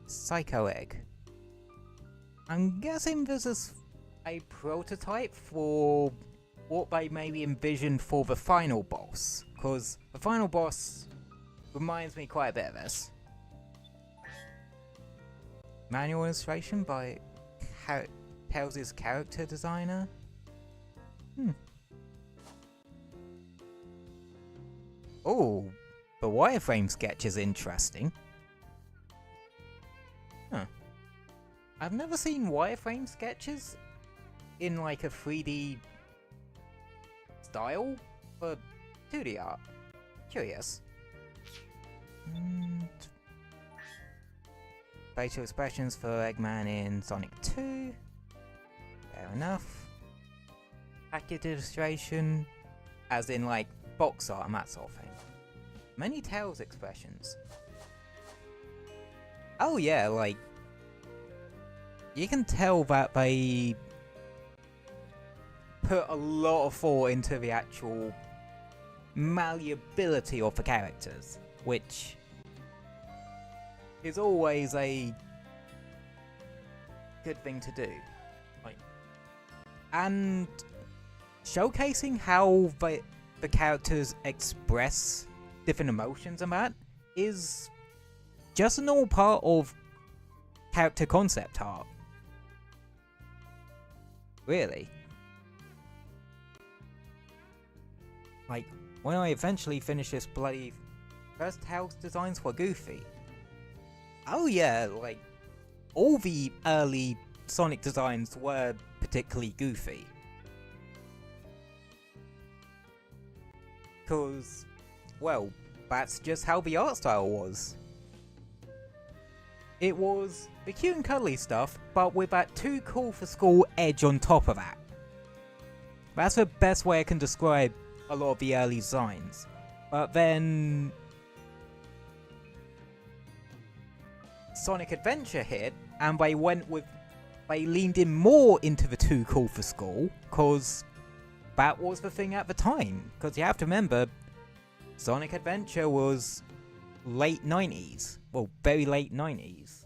Psycho Egg. I'm guessing this is a prototype for what they maybe envisioned for the final boss, because the final boss reminds me quite a bit of this. Manual illustration by Tails' character designer. Oh, the wireframe sketch is interesting. I've never seen wireframe sketches in like a 3D style for 2D art. Curious. And facial expressions for Eggman in Sonic 2. Fair enough. Package illustration, as in like box art and that sort of thing. Many Tails expressions. Oh yeah, like you can tell that they put a lot of thought into the actual malleability of the characters, which is always a good thing to do. And showcasing how the characters express different emotions and that is just a normal part of character concept art. Really. Like, when I eventually finish this bloody first Tails designs for Goofy. Oh yeah, like, all the early Sonic designs were particularly goofy. Cause, well, that's just how the art style was. It was the cute and cuddly stuff, but with that too cool for school edge on top of that. That's the best way I can describe a lot of the early designs. But then Sonic Adventure hit, and they leaned in more into the too cool for school, cause that was the thing at the time. Cause you have to remember, Sonic Adventure was late 90s. Well, very late 90s.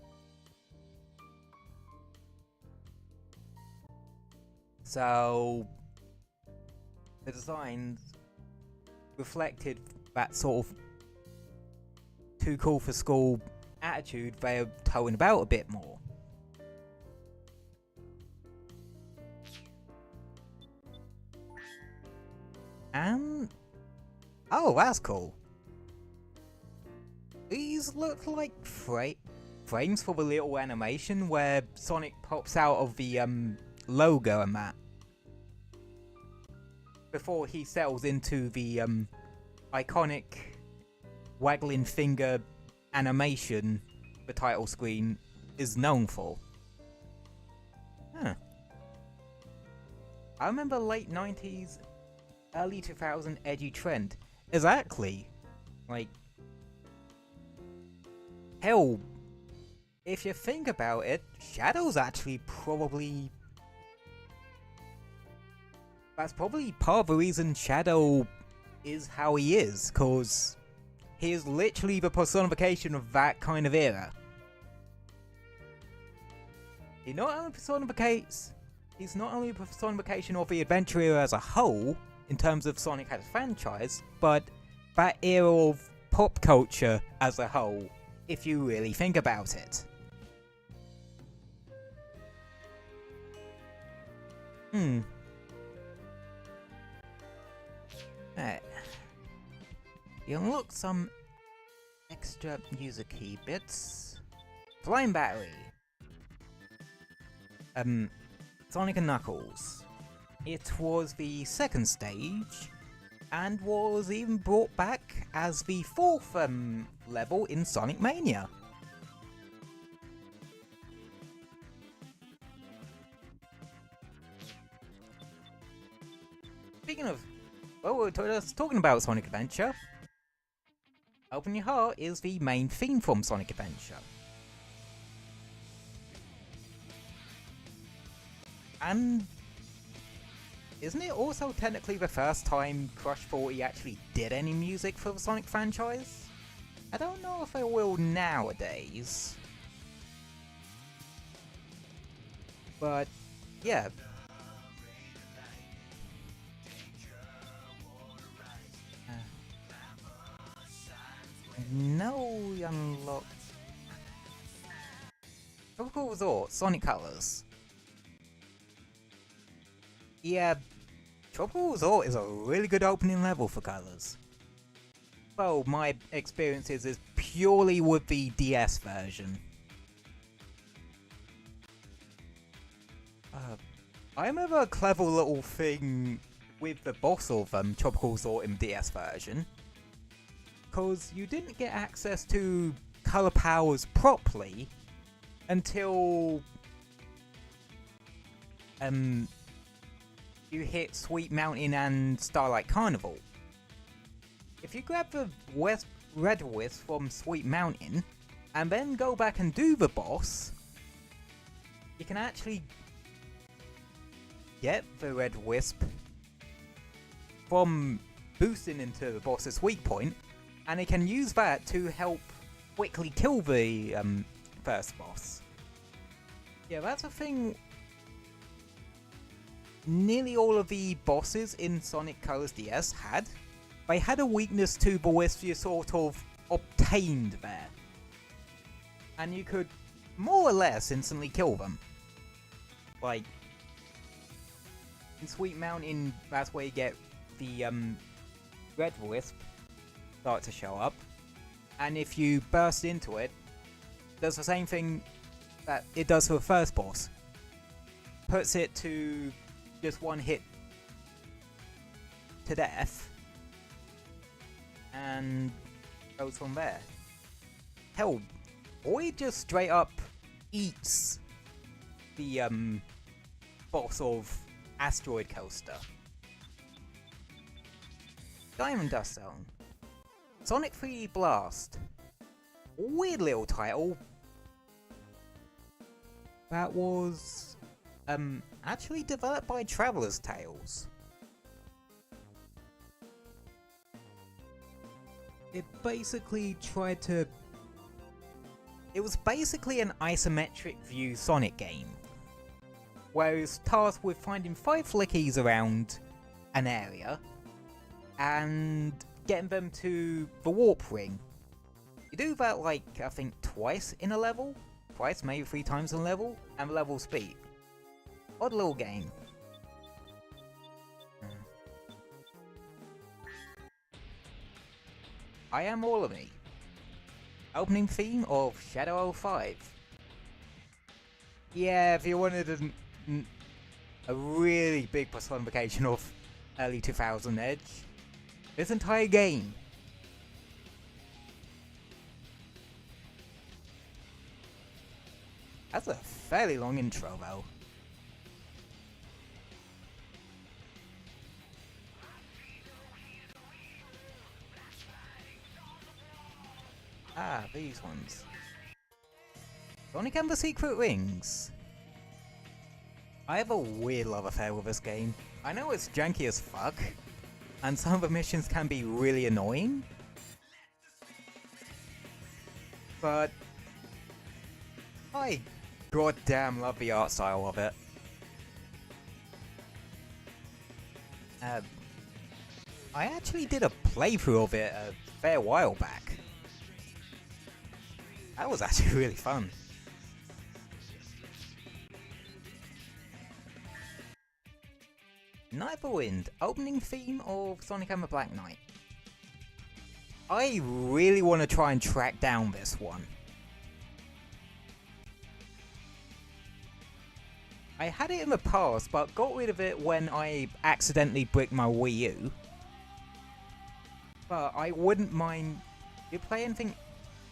So the designs reflected that sort of too cool for school attitude they're towing about a bit more. And oh, that's cool. These look like frames for the little animation where Sonic pops out of the logo and that, before he settles into the iconic waggling finger animation the title screen is known for. Huh. I remember late 90s, early 2000 edgy trend. Exactly. Like, hell, if you think about it, Shadow's actually probably... That's probably part of the reason Shadow is how he is, cause he is literally the personification of that kind of era. He's not only a personification of the adventure era as a whole, in terms of Sonic as a franchise, but that era of pop culture as a whole, if you really think about it. Alright. You unlock some extra user key bits. Flame Battery. Sonic and Knuckles. It was the second stage, and was even brought back as the fourth level in Sonic Mania. Speaking of, well, we're just talking about Sonic Adventure. Open Your Heart is the main theme from Sonic Adventure. And isn't it also technically the first time Crush 40 actually did any music for the Sonic franchise? I don't know if they will nowadays. But, yeah. No unlocked. Tropical Resort, Sonic Colors. Yeah, Tropical Resort is a really good opening level for Colors. Well, my experiences is purely with the DS version. I remember a clever little thing with the boss of Tropical Resort in DS version. Because you didn't get access to color powers properly until you hit Sweet Mountain and Starlight Carnival. If you grab the Red Wisp from Sweet Mountain and then go back and do the boss, you can actually get the Red Wisp from boosting into the boss's weak point, and it can use that to help quickly kill the first boss. Yeah, that's a thing. Nearly all of the bosses in Sonic Colors DS had. They had a weakness to the wisp you sort of obtained there. And you could more or less instantly kill them. Like, in Sweet Mountain, that's where you get the Red Wisp start to show up. And if you burst into it, does the same thing that it does for the first boss. Puts it to just one hit to death. And goes from there. Hell, Boy just straight up eats the boss of Asteroid Coaster. Diamond Dust Zone. Sonic 3D Blast. Weird little title. That was actually developed by Traveler's Tales. It basically tried to... It was basically an isometric view Sonic game, where it was tasked with finding 5 flickies around an area and getting them to the warp ring. You do that like, I think twice in a level? Twice, maybe 3 times in a level, and the level speed. Odd little game. I Am All of Me. Opening theme of Shadow 05. Yeah, if you wanted a really big personification of early 2000 Edge, this entire game. That's a fairly long intro though. Ah, these ones. Sonic and the Secret Rings. I have a weird love affair with this game. I know it's janky as fuck, and some of the missions can be really annoying, but I goddamn love the art style of it. I actually did a playthrough of it a fair while back. That was actually really fun. Night of the Wind, opening theme of Sonic and the Black Knight. I really want to try and track down this one. I had it in the past, but got rid of it when I accidentally bricked my Wii U. But I wouldn't mind... Do you play anything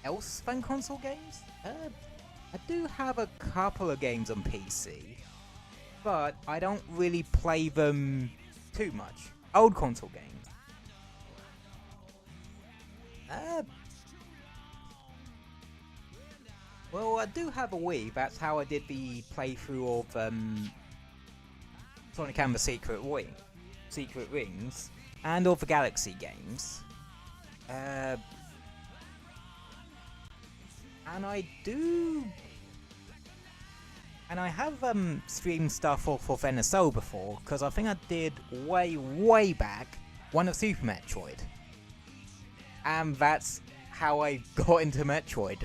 else than console games? I do have a couple of games on PC, but I don't really play them too much. Old console games. Well, I do have a Wii. That's how I did the playthrough of Sonic and the Secret Rings, and all the Galaxy games. And I have streamed stuff off of NSO before, because I think I did way back one of Super Metroid. And that's how I got into Metroid.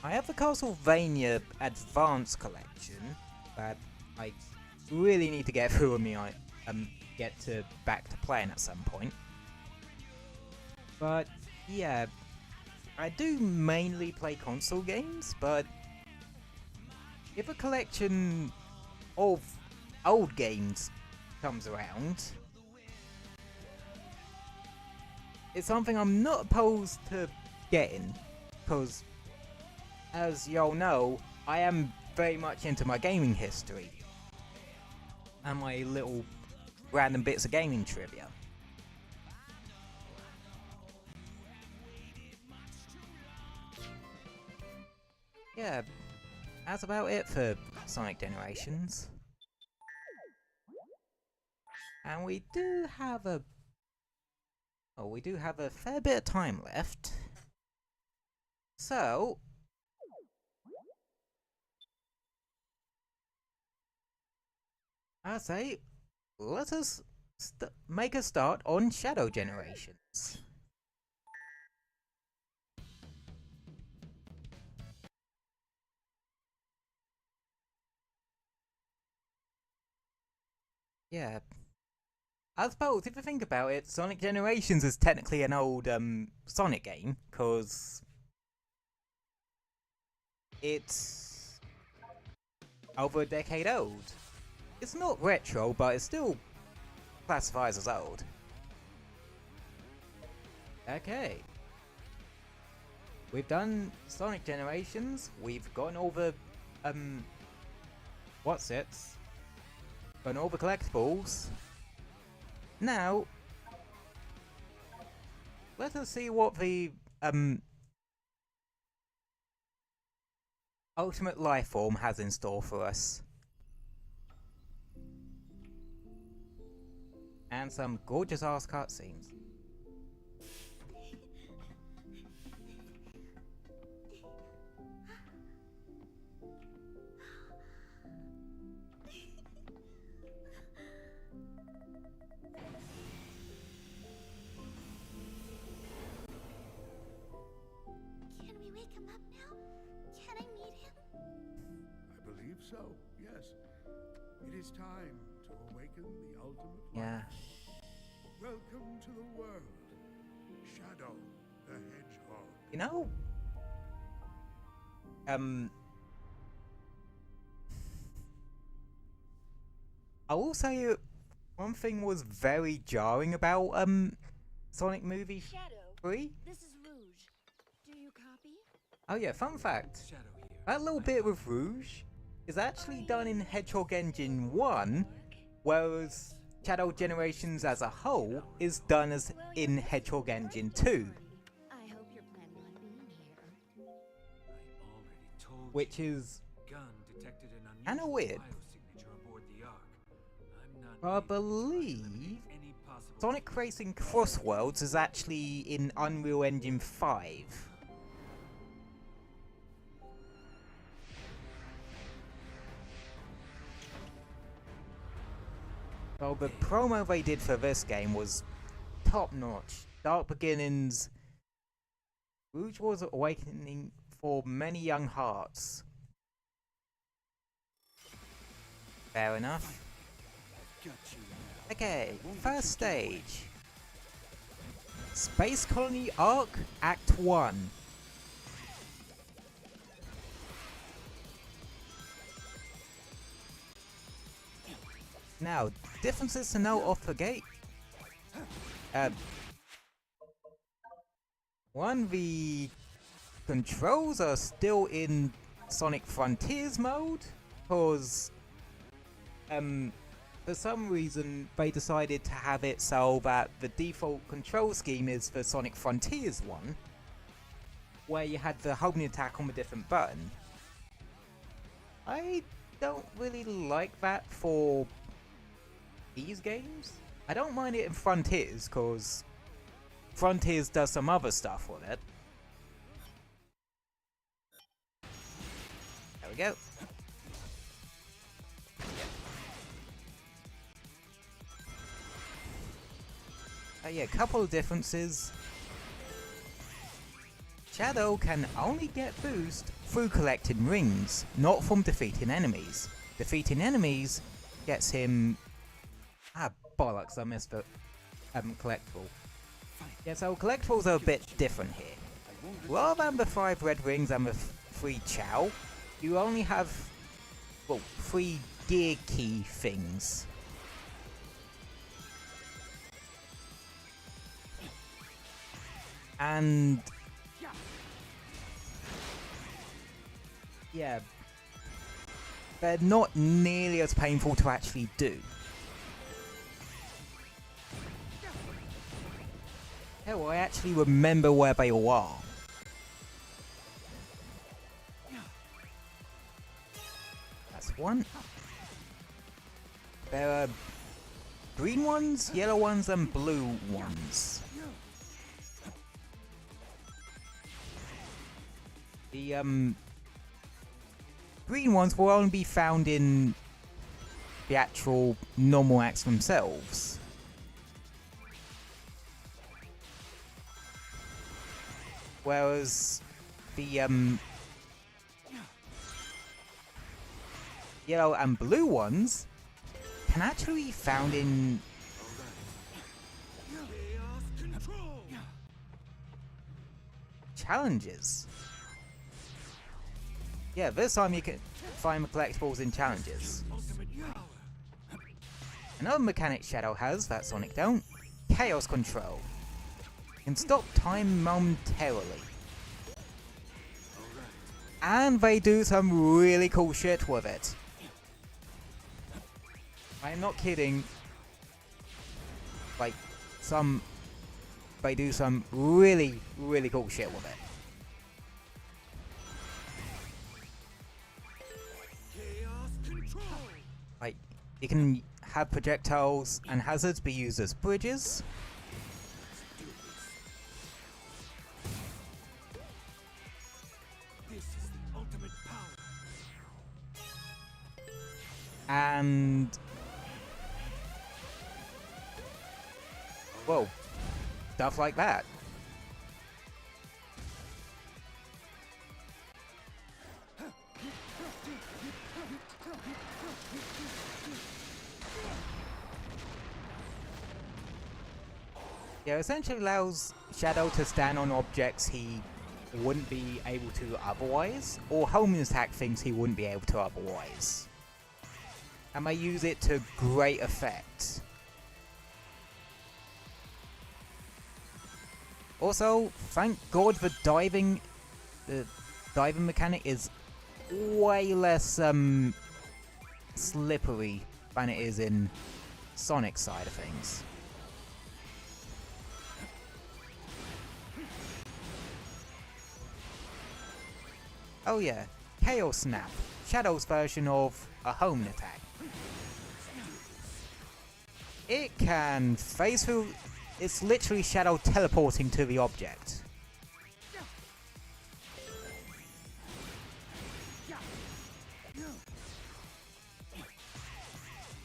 I have the Castlevania Advance collection that I really need to get through and get back to playing at some point. But yeah, I do mainly play console games, but if a collection of old games comes around, it's something I'm not opposed to getting, because as y'all know, I am very much into my gaming history and my little random bits of gaming trivia. Yeah, that's about it for Sonic Generations. And we do have a fair bit of time left. So I say, let us make a start on Shadow Generations. Yeah. I suppose, if you think about it, Sonic Generations is technically an old Sonic game, because it's over a decade old. It's not retro, but it still classifies as old. Okay. We've done Sonic Generations, we've gotten all the what's-its, gotten all the collectibles. Now, let us see what the Ultimate Lifeform has in store for us. And some gorgeous ass cutscenes. Can we wake him up now? Can I meet him? I believe so, yes. It is time to awaken the ultimate Yeah. life. Welcome to the world, Shadow the Hedgehog. You know, I will say one thing was very jarring about Sonic Movie Shadow, 3. this is Rouge. Do you copy? Oh yeah, fun fact. Shadow here. That little bit with Rouge is actually done in Hedgehog Engine 1, whereas Shadow Generations as a whole is done as in Hedgehog Engine 2, I hope you're planning on being here. I already told which you. is Gun detected an kinda unusual weird. biosignature aboard the Ark. I'm not I able to believe eliminate any possible Sonic Racing Crossworlds is actually in Unreal Engine 5. So the promo they did for this game was top notch. Dark beginnings. Rouge was awakening for many young hearts. Fair enough. Got you now. Okay, first stage. Space Colony Arc Act 1. Now, differences to note off the gate. One, the controls are still in Sonic Frontiers mode, because for some reason they decided to have it so that the default control scheme is the Sonic Frontiers one, where you had the homing attack on a different button. I don't really like that for these games. I don't mind it in Frontiers, because Frontiers does some other stuff with it. There we go. Yeah, a couple of differences. Shadow can only get boost through collecting rings, not from defeating enemies. Defeating enemies gets him... Ah, bollocks, I missed the collectible. Yeah, so collectibles are a bit different here. Rather than the 5 red rings and the 3 chow, you only have, well, 3 gear key things. And yeah, they're not nearly as painful to actually do. Hell, I actually remember where they all are. That's one. There are green ones, yellow ones, and blue ones. The green ones will only be found in the actual normal acts themselves. Whereas the yellow and blue ones can actually be found in challenges. Yeah, this time you can find the collectibles in challenges. Another mechanic Shadow has that Sonic don't: Chaos Control. You can stop time momentarily. And they do some really cool shit with it. I'm not kidding. Like, they do some really, really cool shit with it. Like, you can have projectiles and hazards be used as bridges. This is the ultimate power. And whoa, stuff like that. Yeah, essentially allows Shadow to stand on objects he wouldn't be able to otherwise, or homing attack things he wouldn't be able to otherwise. And they use it to great effect. Also, thank God the diving mechanic is way less slippery than it is in Sonic's side of things. Oh yeah, Chaos Snap, Shadow's version of a homing attack. It can phase through. It's literally Shadow teleporting to the object.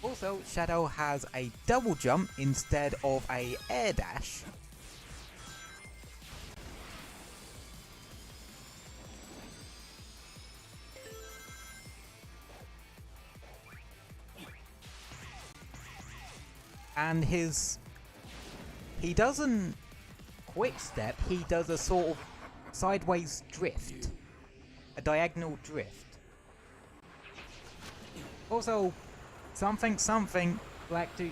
Also, Shadow has a double jump instead of a air dash. And he doesn't quick step, he does a sort of sideways drift. A diagonal drift. Also, something, Black Dude.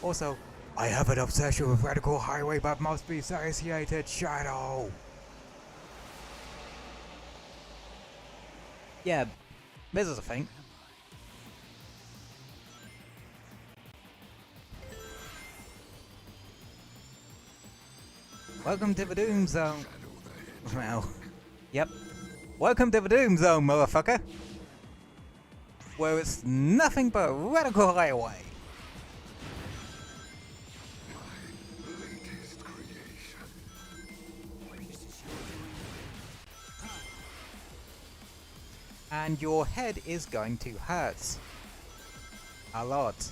Also, I have an obsession with Radical Highway but must be satiated, Shadow. Yeah, this is a thing. Welcome to the Doom Zone. Well, yep. Welcome to the Doom Zone, motherfucker. where it's nothing but radical highway. Latest creation. And your head is going to hurt. A lot.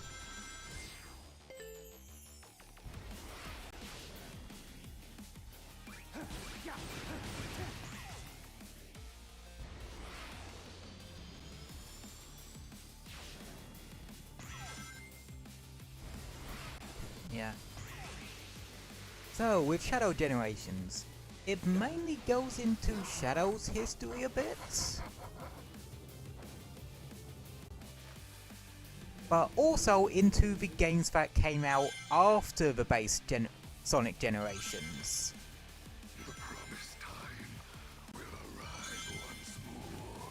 Yeah. So, with Shadow Generations, it mainly goes into Shadow's history a bit. But also into the games that came out after the base Sonic generations. The promised time will arrive once more.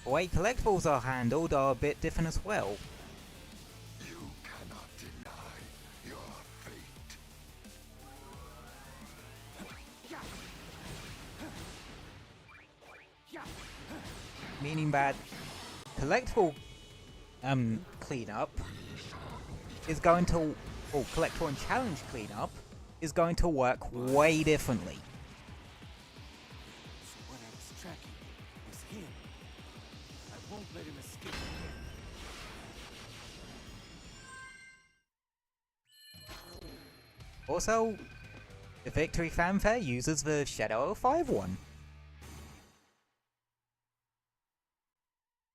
The way collectibles are handled are a bit different as well. You cannot deny your fate. Meaning that collectible cleanup is going to, or collectible and challenge cleanup is going to work way differently. So what I was tracking was him. I won't let him escape again. Also, the Victory Fanfare uses the Shadow 05 one.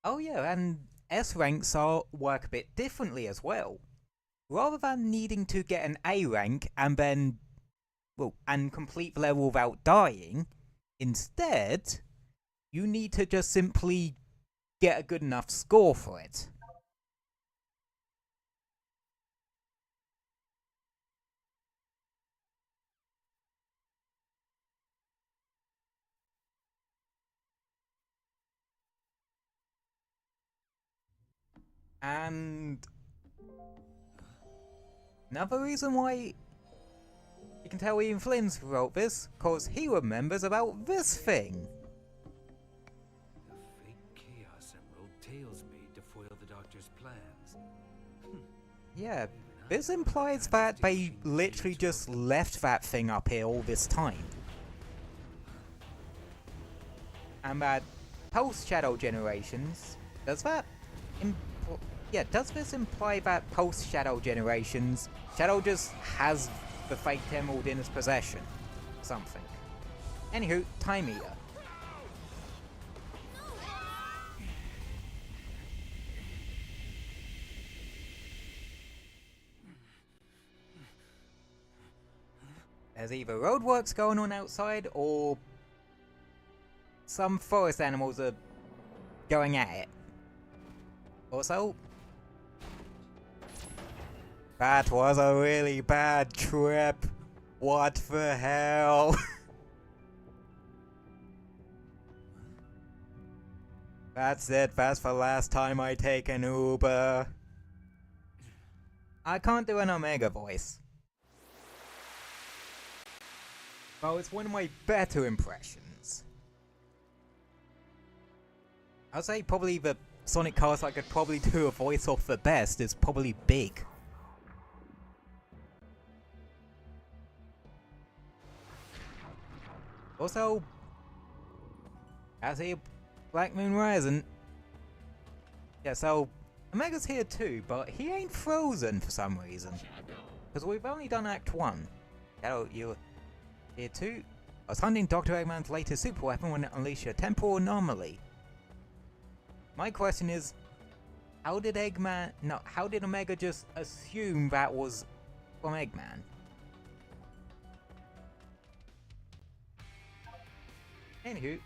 Oh yeah, and S ranks work a bit differently as well. Rather than needing to get an A rank and then, well, and complete the level without dying, instead, you need to just simply get a good enough score for it. And another reason why you can tell Ian Flynn's wrote this, cause he remembers about this thing. The fake Chaos Emerald Tails made to foil the Doctor's plans. Yeah, this implies that they literally just left that thing up here all this time. And that post-Shadow Generations, does this imply that post-Shadow Generations, Shadow just has the faked emerald in his possession? Something. Anywho, Time Eater. There's either roadworks going on outside, or some forest animals are going at it. Also, that was a really bad trip. What the hell? That's it, that's the last time I take an Uber. I can't do an Omega voice. Well, it's one of my better impressions. I'd say probably the Sonic cast I could probably do a voice off the best is probably Big. Also, I see Black Moon Rising. Yeah, so Omega's here too, but he ain't frozen for some reason. Because we've only done Act 1. Shadow, you here too? I was hunting Dr. Eggman's latest super weapon when it unleashed a temporal anomaly. My question is, how did Omega just assume that was from Eggman? Anywho,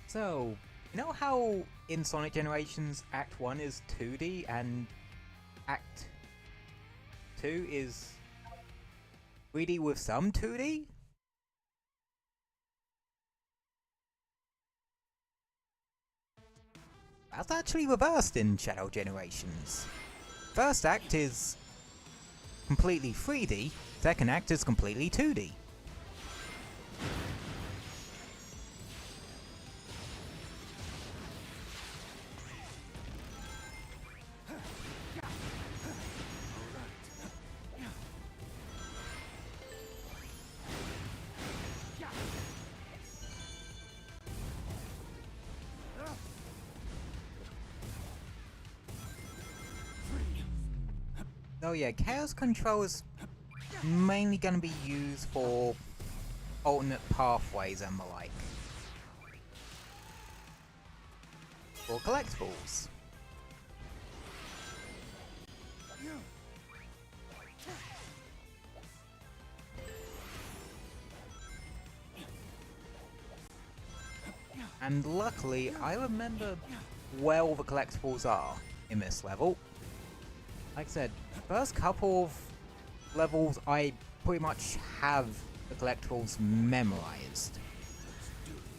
so, you know how in Sonic Generations Act 1 is 2D and Act 2 is 3D with some 2D? That's actually reversed in Shadow Generations. First act is completely 3D, second act is completely 2D. So yeah, Chaos Control is mainly going to be used for alternate pathways and the like. For collectibles. And luckily, I remember where all the collectibles are in this level. Like I said, first couple of levels I pretty much have the collectibles memorized.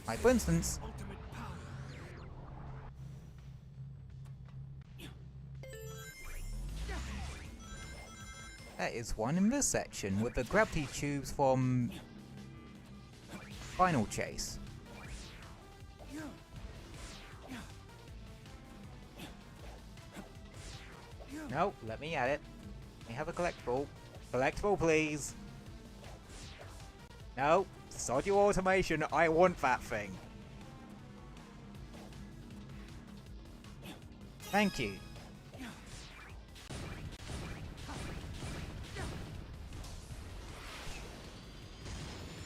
Like for instance, there is one in this section with the gravity tubes from Final Chase. No, let me at it. Let me have a collectible. Collectible, please. No, sod your automation. I want that thing. Thank you.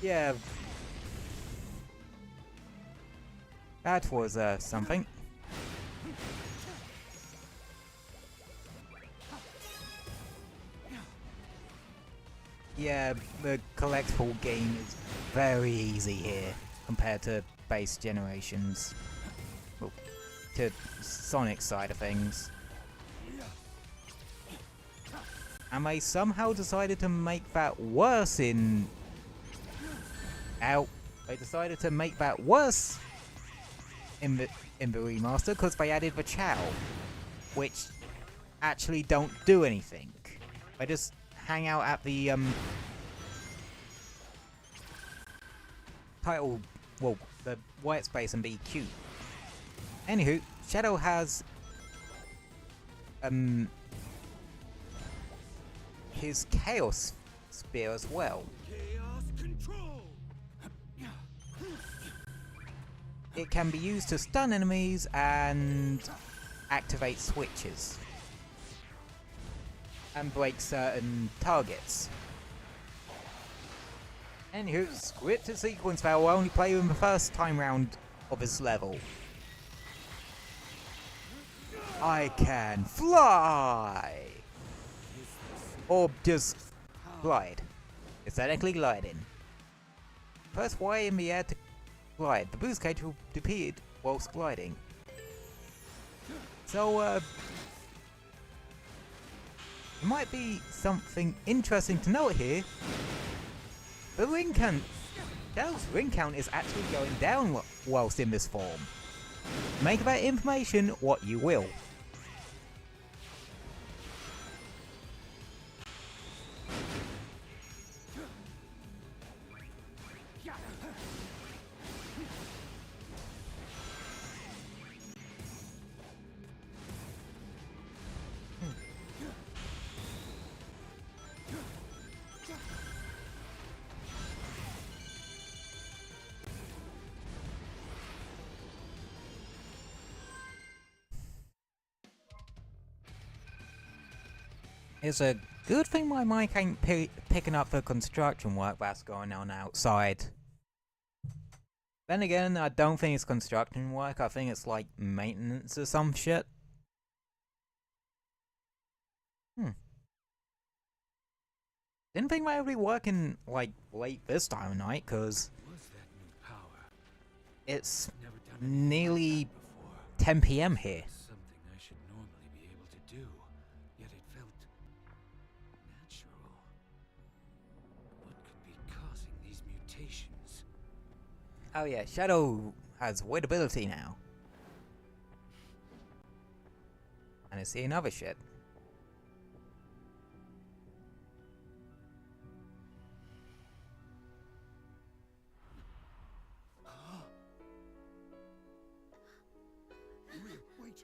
Yeah. That was something. Yeah, the collectible game is very easy here compared to base generations. Well, to Sonic's side of things. And they somehow decided to make that worse in... Ow. They decided to make that worse in the remaster because they added the Chow, which actually don't do anything. They just hang out at the title, well, the white space and be cute. Anywho, Shadow has his Chaos Spear as well. Chaos control. It can be used to stun enemies and activate switches and break certain targets. Anywho, scripted sequence that will only play in the first time round of this level. I can fly! Or just glide. It's technically gliding. Press Y in the air to glide. The boost gauge will deplete whilst gliding. So, it might be something interesting to note here. The ring count, Shadow's ring count is actually going down whilst in this form. Make of that information what you will. It's a good thing my mic ain't picking up the construction work that's going on outside. Then again, I don't think it's construction work, I think it's like maintenance or some shit. Didn't think they would be working like late this time of night, cause it's nearly 10 PM here. Something I should normally be able to do, yet it felt natural. What could be causing these mutations? Oh yeah, Shadow has weird ability now. And it's seeing other shit. Wait.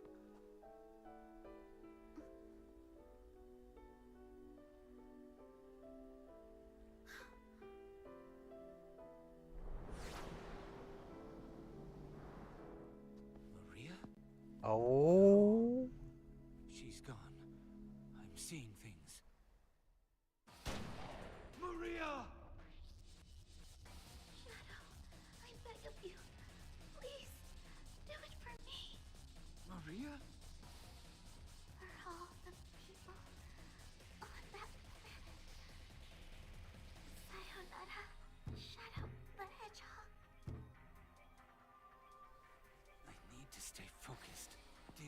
Maria? Oh. She's gone. I'm seeing things.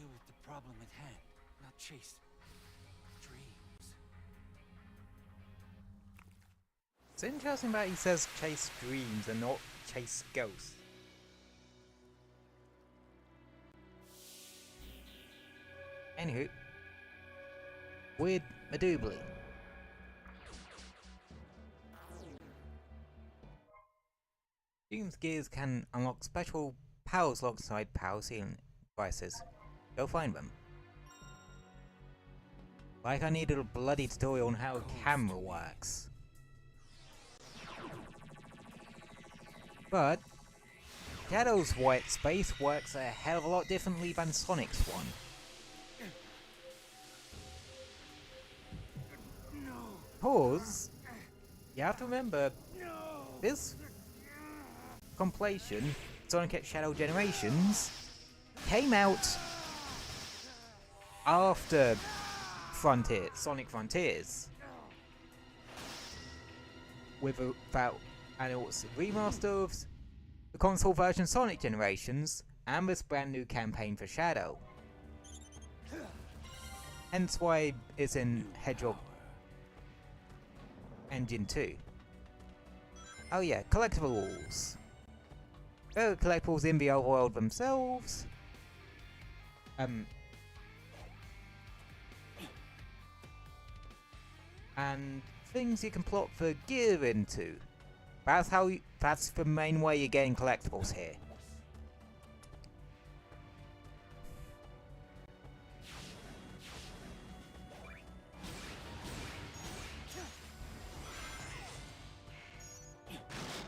deal with the problem at hand, not chase dreams. It's interesting that he says chase dreams and not chase ghosts. Anywho, weird Madoobly. Doom's gears can unlock special powers alongside power ceiling devices. Go find them. Like I needed a bloody tutorial on how a camera works. But Shadow's white space works a hell of a lot differently than Sonic's one. Pause. You have to remember, this compilation, Sonic X Shadow Generations, came out after Sonic Frontiers, and it was a remaster of the console version Sonic Generations and this brand new campaign for Shadow. Hence why it's in Hedgehog Engine 2. Oh yeah, collectibles. There are collectibles in the overworld themselves. And things you can plot the gear into. That's the main way you're getting collectibles here.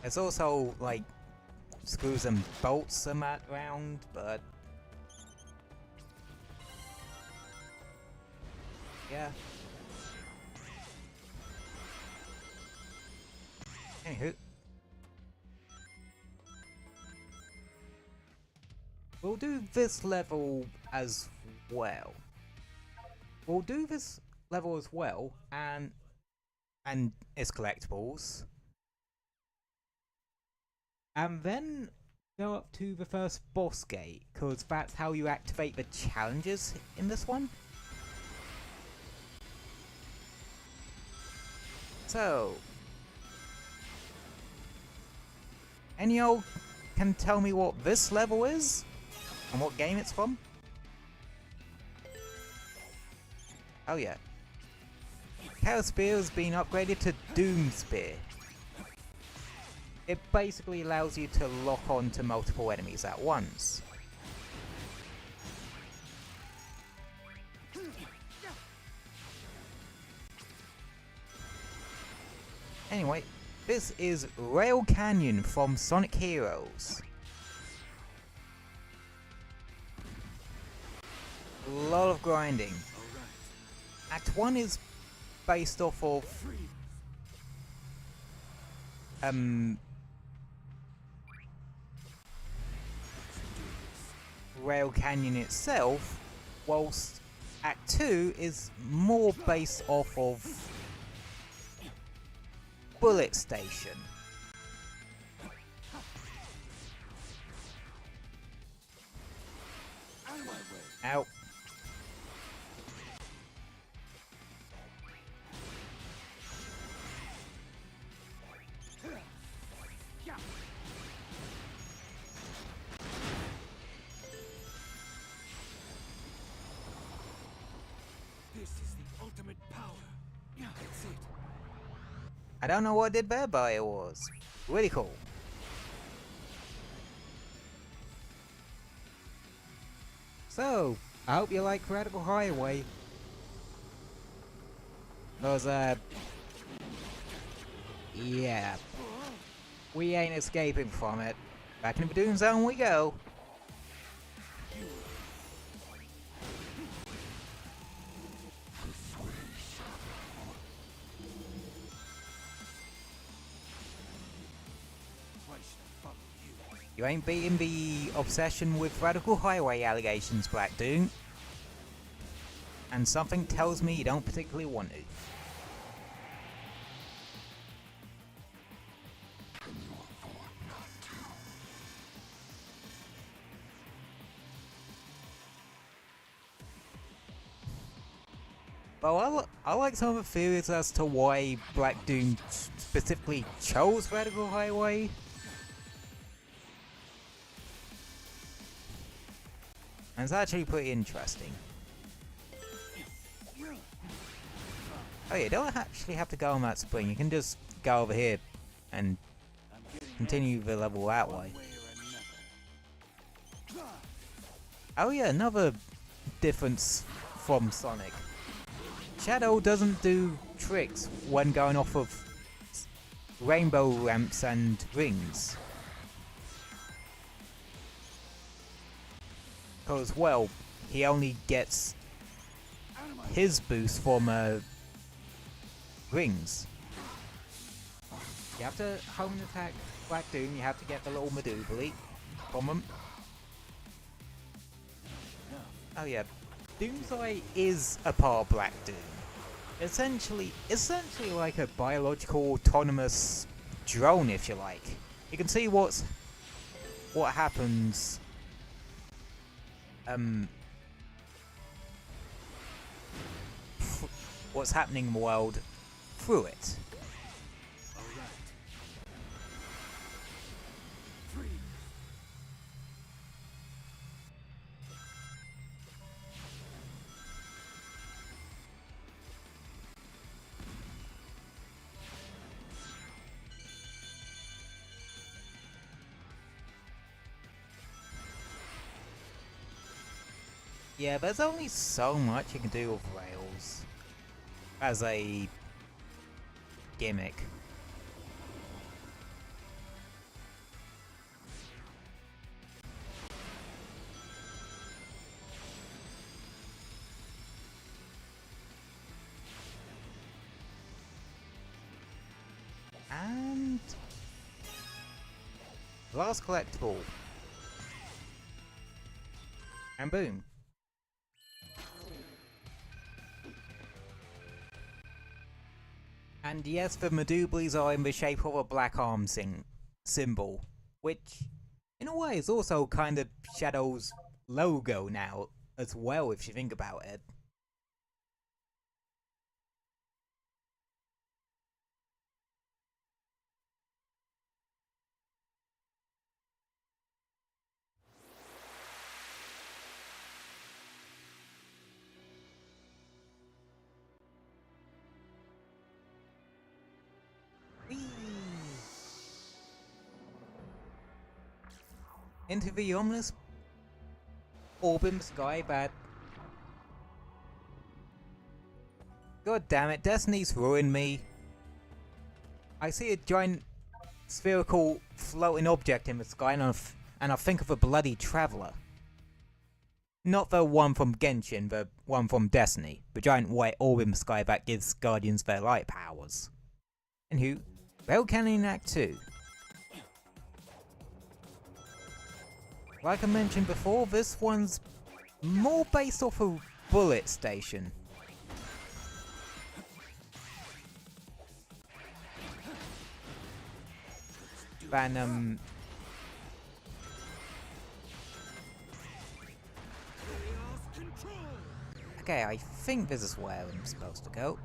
There's also, like, screws and bolts around, but... yeah. Anywho. We'll do this level as well. And its collectibles. And then go up to the first boss gate, because that's how you activate the challenges in this one. So, any old can tell me what this level is? And what game it's from? Oh yeah. Chaos Spear has been upgraded to Doom Spear. It basically allows you to lock on to multiple enemies at once. Anyway, this is Rail Canyon from Sonic Heroes. A lot of grinding. Act 1 is based off of Rail Canyon itself, whilst Act 2 is more based off of Bullet Station. Ow. This is the ultimate power. Yeah, that's it. I don't know what I did there, but it was really cool. So, I hope you like Radical Highway. Because, yeah. We ain't escaping from it. Back in the Doom Zone we go. You ain't beating the obsession with Radical Highway allegations, Black Doom. And something tells me you don't particularly want to. But I like some of the theories as to why Black Doom specifically chose Radical Highway. And it's actually pretty interesting. Oh yeah, you don't actually have to go on that spring, you can just go over here and continue the level that way. Oh yeah, another difference from Sonic. Shadow doesn't do tricks when going off of rainbow ramps and rings. Because, well, he only gets his boost from rings. You have to home attack Black Doom, you have to get the little Medubuly from him. Oh yeah, Doomsday is a part of Black Doom. Essentially like a biological autonomous drone, if you like. You can see what happens. What's happening in the world through it. Yeah, there's only so much you can do with rails as a gimmick. And last collectible. And boom. And yes, the Medublis are in the shape of a black arm symbol, which in a way is also kind of Shadow's logo now as well, if you think about it. Into the ominous orbing sky that... God damn it, Destiny's ruined me. I see a giant spherical floating object in the sky and I think of a bloody traveller. Not the one from Genshin, the one from Destiny. The giant white orb in the sky that gives Guardians their light powers. Anywho, Bell Canyon Act 2. Like I mentioned before, this one's more based off of Bullet Station. Than, Okay, I think this is where I'm supposed to go.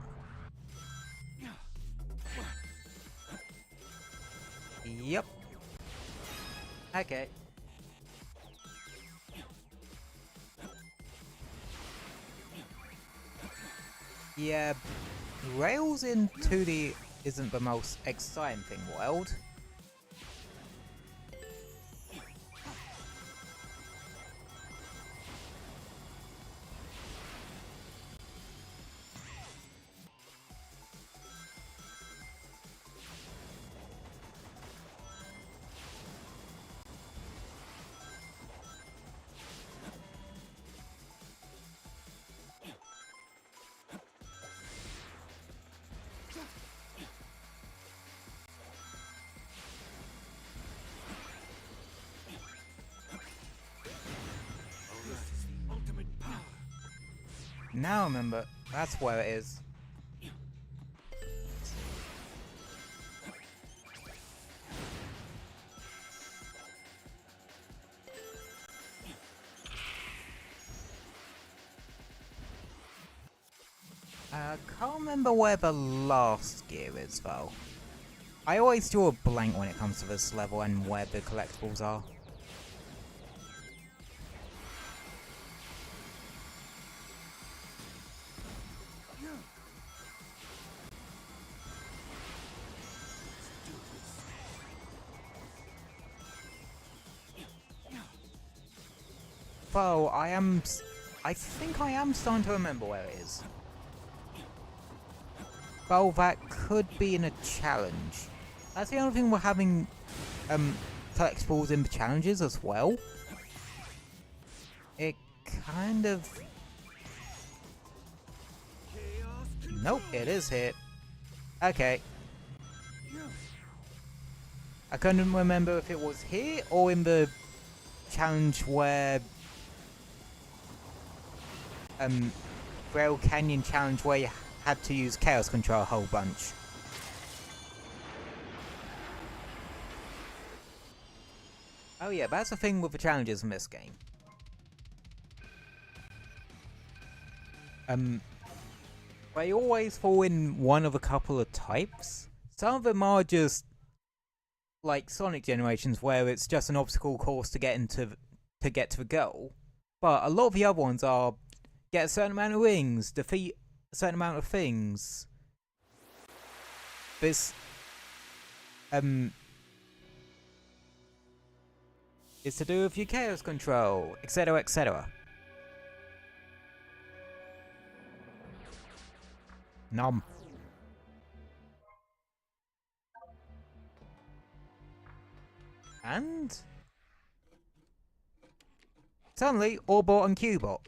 Yep. Okay. Yeah, rails in 2D isn't the most exciting thing in the world. Now I remember, that's where it is. Can't remember where the last gear is though. I always draw a blank when it comes to this level and where the collectibles are. Though I think I am starting to remember where it is. Well, that could be in a challenge. That's the only thing we're having collectibles in the challenges as well. It kind of... Nope, it is here. Okay. I couldn't remember if it was here or in the challenge where... Rail Canyon challenge where you had to use Chaos Control a whole bunch. Oh yeah, that's the thing with the challenges in this game. They always fall in one of a couple of types. Some of them are just like Sonic generations where it's just an obstacle course to get to the goal. But a lot of the other ones are get a certain amount of rings, defeat a certain amount of things. This is to do with your chaos control, etc, etc. Nom. And suddenly, Orbot and Cubot.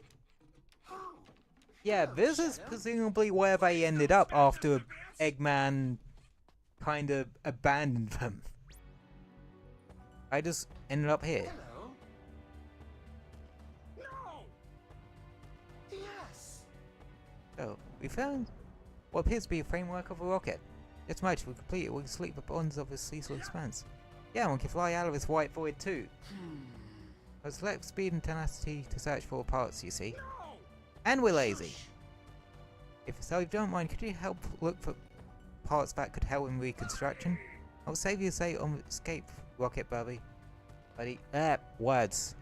Yeah, this is presumably where they ended up after Eggman kind of abandoned them. I just ended up here. Hello? No! Yes! So, we found what appears to be a framework of a rocket. It's magic, we complete it, we can sleep the bonds of this ceaseless expanse. Yeah, one can fly out of this white void too. I select speed and tenacity to search for parts, you see. And we're lazy. If so, if you don't mind, could you help look for parts that could help in reconstruction? I'll save you a say on escape, rocket buddy. Words.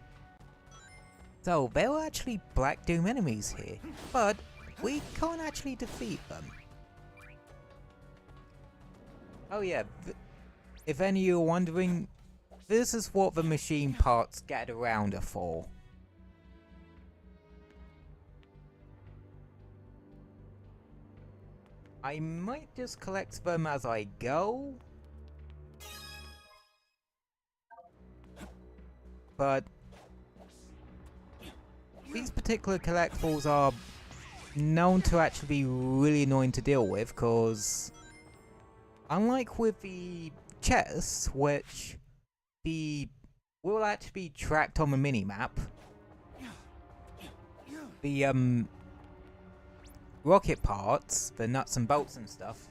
So, there are actually Black Doom enemies here, but we can't actually defeat them. Oh yeah, if any of you are wondering, this is what the machine parts scattered around are for. I might just collect them as I go. But these particular collectibles are known to actually be really annoying to deal with, because unlike with the chests, which will actually be tracked on the minimap, the rocket parts, the nuts and bolts and stuff,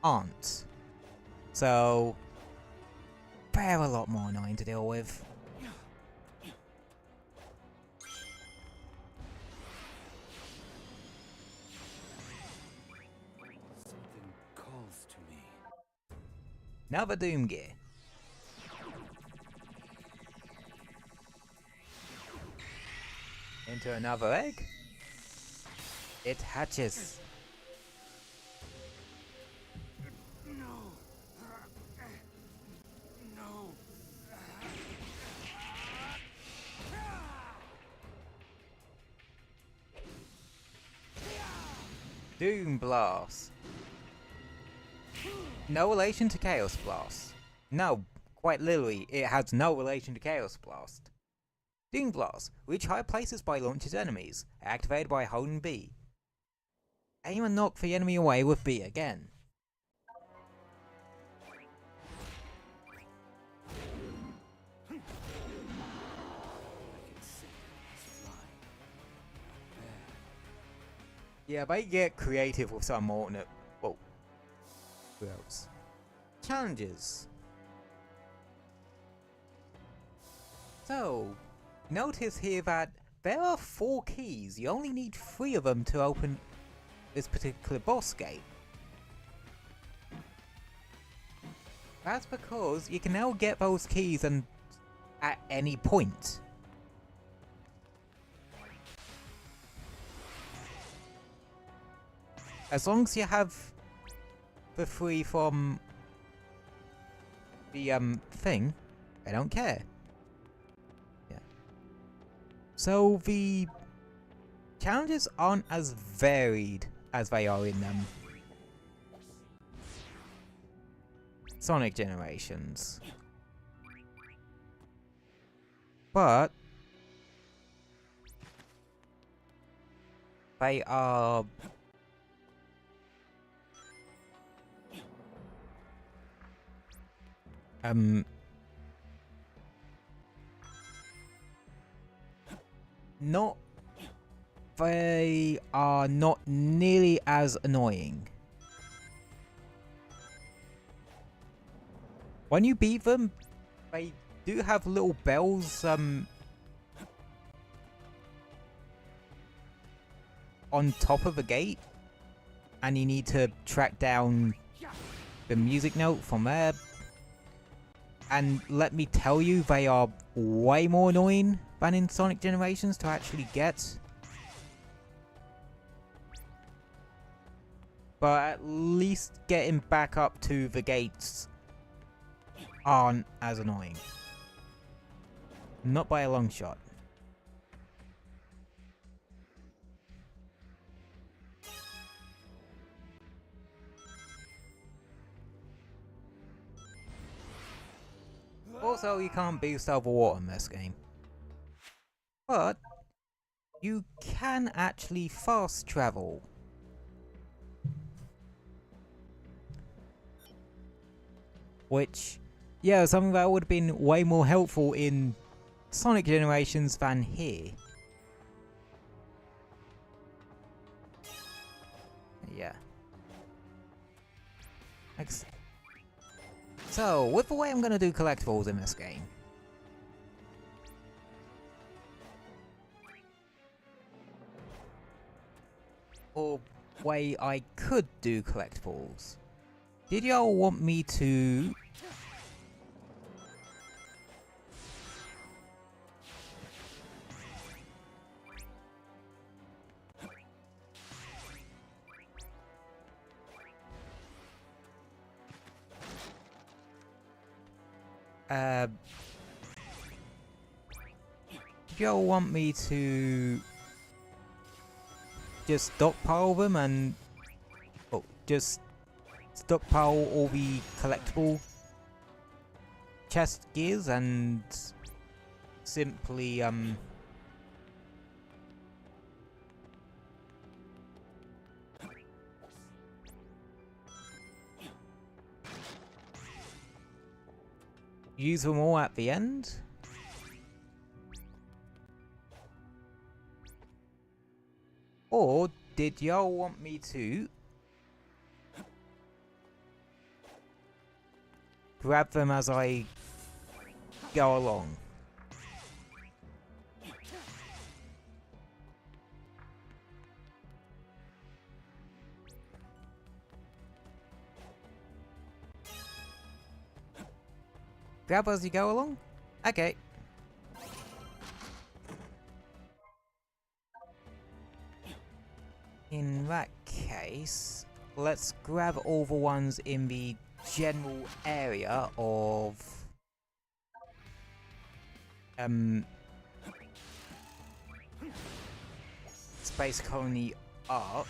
aren't. So they're a lot more annoying to deal with. Something calls to me. Another Doom gear. Into another egg. It hatches. No. No. Doom Blast. No relation to Chaos Blast. No, quite literally, it has no relation to Chaos Blast. Doom Blast. Reach high places by launching enemies. Activated by holding B. Aim and knock the enemy away with B again. I can see it's flying. There. Yeah, they get creative with some alternate... Whoa. Who else? Challenges. So, notice here that there are 4 keys. You only need 3 of them to open this particular boss gate. That's because you can now get those keys and at any point. As long as you have the 3 from the thing, I don't care. Yeah. So the challenges aren't as varied as they are in Sonic Generations. But they are they are not nearly as annoying. When you beat them, they do have little bells on top of the gate, and you need to track down the music note from there. And let me tell you, they are way more annoying than in Sonic Generations to actually get. But at least getting back up to the gates aren't as annoying. Not by a long shot. Also, you can't boost over water in this game. But you can actually fast travel. Which, yeah, something that would have been way more helpful in Sonic Generations than here. Yeah. So, with the way I'm gonna do collectibles in this game. Or way I could do collectibles. Did y'all want me to... do y'all want me to just stockpile them and just stockpile all the collectible chest gears and simply use them all at the end? Or did y'all want me to grab them as I go along? Grab as you go along? Okay. In that case, let's grab all the ones in the general area of Space Colony Arc.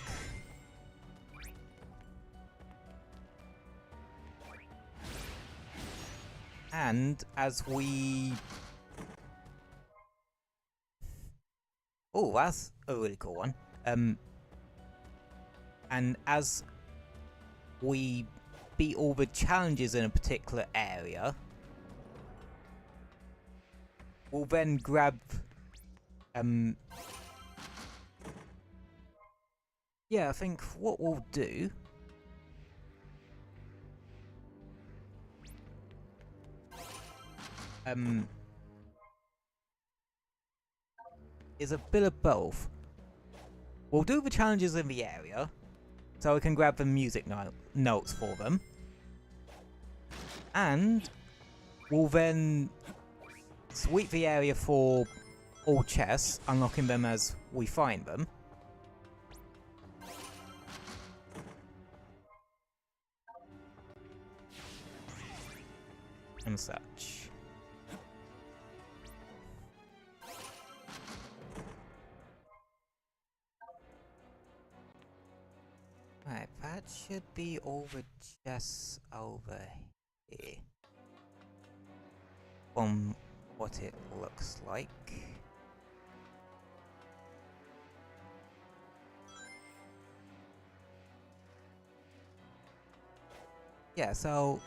And as we... Oh, that's a really cool one. And as we beat all the challenges in a particular area, we'll then grab... yeah, I think what we'll do... is a bit of both. We'll do the challenges in the area, so we can grab the music notes for them. And we'll then sweep the area for all chests, unlocking them as we find them. And such. Right, that should be all the chests over here. From what it looks like. Yeah, so...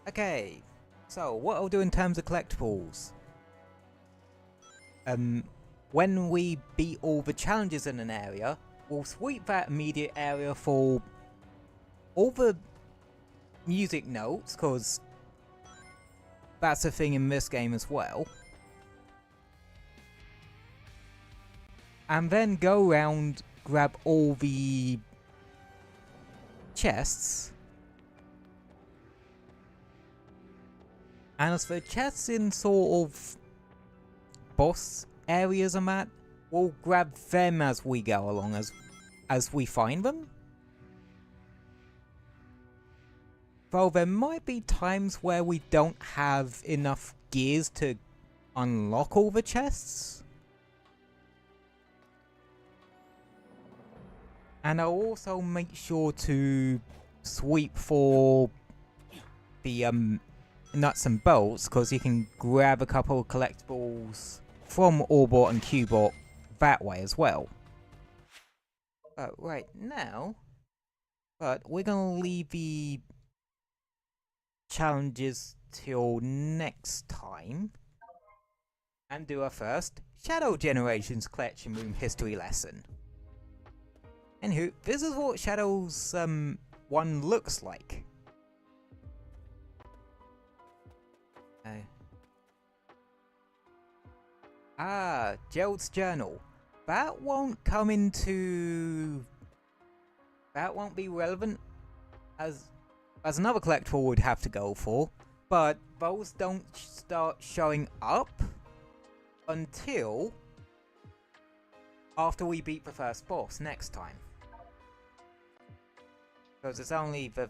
Okay, so what I'll do in terms of collectibles. When we beat all the challenges in an area, we'll sweep that immediate area for all the music notes, because that's a thing in this game as well. And then go around, grab all the chests. And as for chests in sort of boss areas and that, we'll grab them as we go along, as we find them. Though there might be times where we don't have enough gears to unlock all the chests. And I'll also make sure to sweep for the nuts and bolts, because you can grab a couple of collectibles from Orbot and Qbot that way as well. But right now, we're gonna leave the challenges till next time and do our first Shadow Generations Collection Room history lesson. Anywho, this is what Shadows 1 looks like. Gerald's journal. That won't come into... That won't be relevant as another collectible would have to go for, but those don't start showing up until after we beat the first boss next time. Because it's only the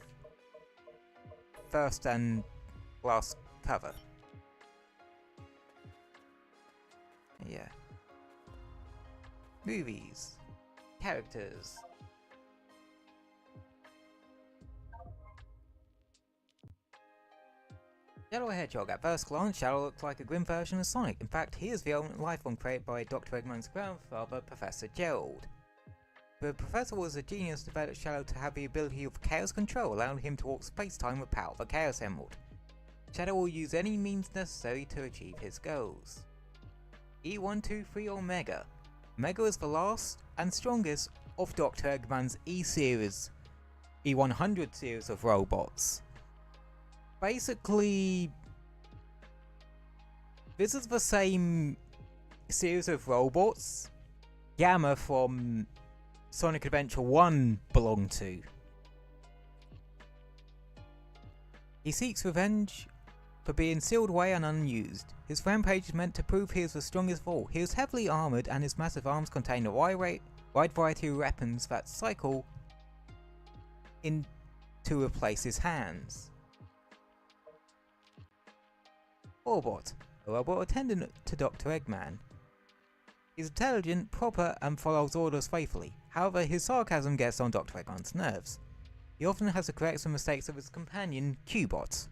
first and last cover. Yeah. Movies. Characters. Shadow Hedgehog. At first glance, Shadow looks like a grim version of Sonic. In fact, he is the only life form created by Dr. Eggman's grandfather, Professor Gerald. The Professor was a genius who developed Shadow to have the ability of chaos control, allowing him to walk space-time with power of the Chaos Emerald. Shadow will use any means necessary to achieve his goals. E123 Omega. Omega is the last and strongest of Dr. Eggman's E-series, E100 series of robots. Basically, this is the same series of robots Gamma from Sonic Adventure 1 belonged to. He seeks revenge for being sealed away and unused. His rampage is meant to prove he is the strongest of all. He is heavily armoured and his massive arms contain a wide variety of weapons that cycle in to replace his hands. Orbot, a robot attendant to Dr. Eggman. He's intelligent, proper, and follows orders faithfully. However, his sarcasm gets on Dr. Eggman's nerves. He often has to correct some mistakes of his companion, Qbot.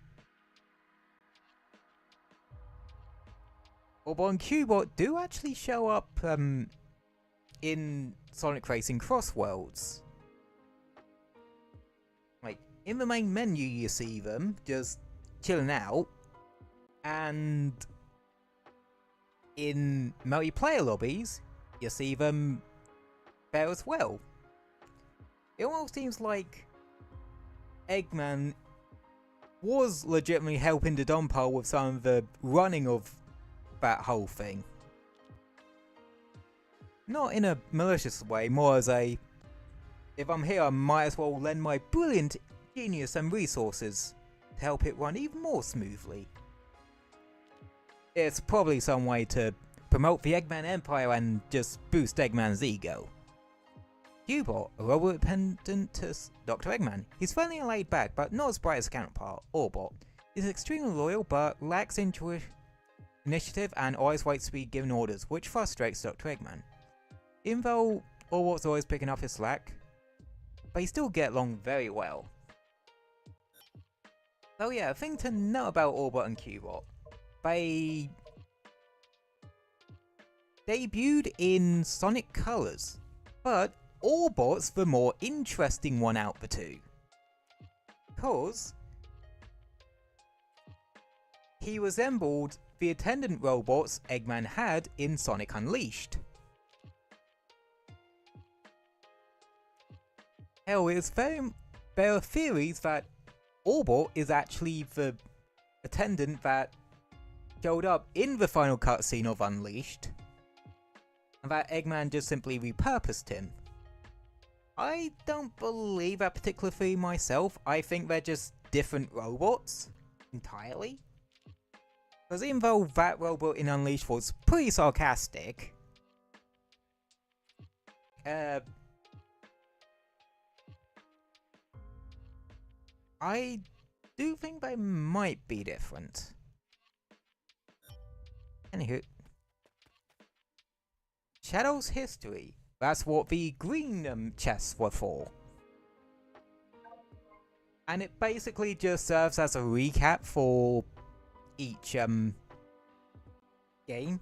Orbot and Qbot do actually show up in Sonic Racing Cross Worlds. Like, in the main menu you see them, just chilling out. And in multiplayer lobbies, you see them there as well. It almost seems like Eggman was legitimately helping the Donpole with some of the running of that whole thing. Not in a malicious way, more as a, if I'm here, I might as well lend my brilliant genius and resources to help it run even more smoothly. It's probably some way to promote the Eggman Empire and just boost Eggman's ego. Cubot, a robot dependent to Dr. Eggman. He's friendly and laid back, but not as bright as his counterpart, Orbot. He's extremely loyal, but lacks initiative and always waits to be given orders, which frustrates Dr. Eggman. Even though Orbot's always picking up his slack, they still get along very well. So yeah, a thing to know about Orbot and Cubot. They debuted in Sonic Colors, but Orbot's the more interesting one out the two. Cause he resembled the attendant robots Eggman had in Sonic Unleashed. Hell, there are theories that Orbot is actually the attendant that showed up in the final cutscene of Unleashed, and that Eggman just simply repurposed him. I don't believe that particular theory myself. I think they're just different robots entirely. Because even though that robot in Unleashed was pretty sarcastic, I do think they might be different. Anywho, Shadow's history. That's what the green chests were for. And it basically just serves as a recap for each game.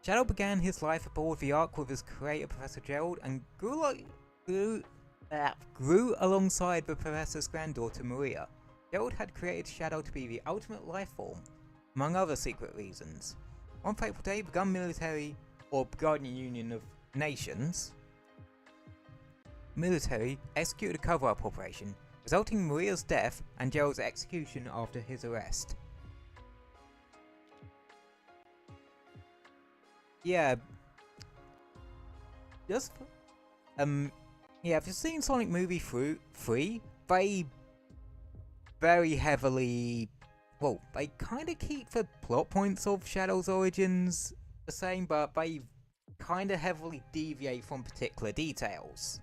Shadow began his life aboard the Ark with his creator Professor Gerald and grew alongside the Professor's granddaughter Maria. Gerald had created Shadow to be the ultimate life form, among other secret reasons. One fateful day, the Gun Military, or Guardian Union of Nations, executed a cover-up operation, resulting in Maria's death and Gerald's execution after his arrest. Yeah, just yeah, if you've seen Sonic Movie 3, they very heavily, well, they kind of keep the plot points of Shadow's origins the same, but they kind of heavily deviate from particular details.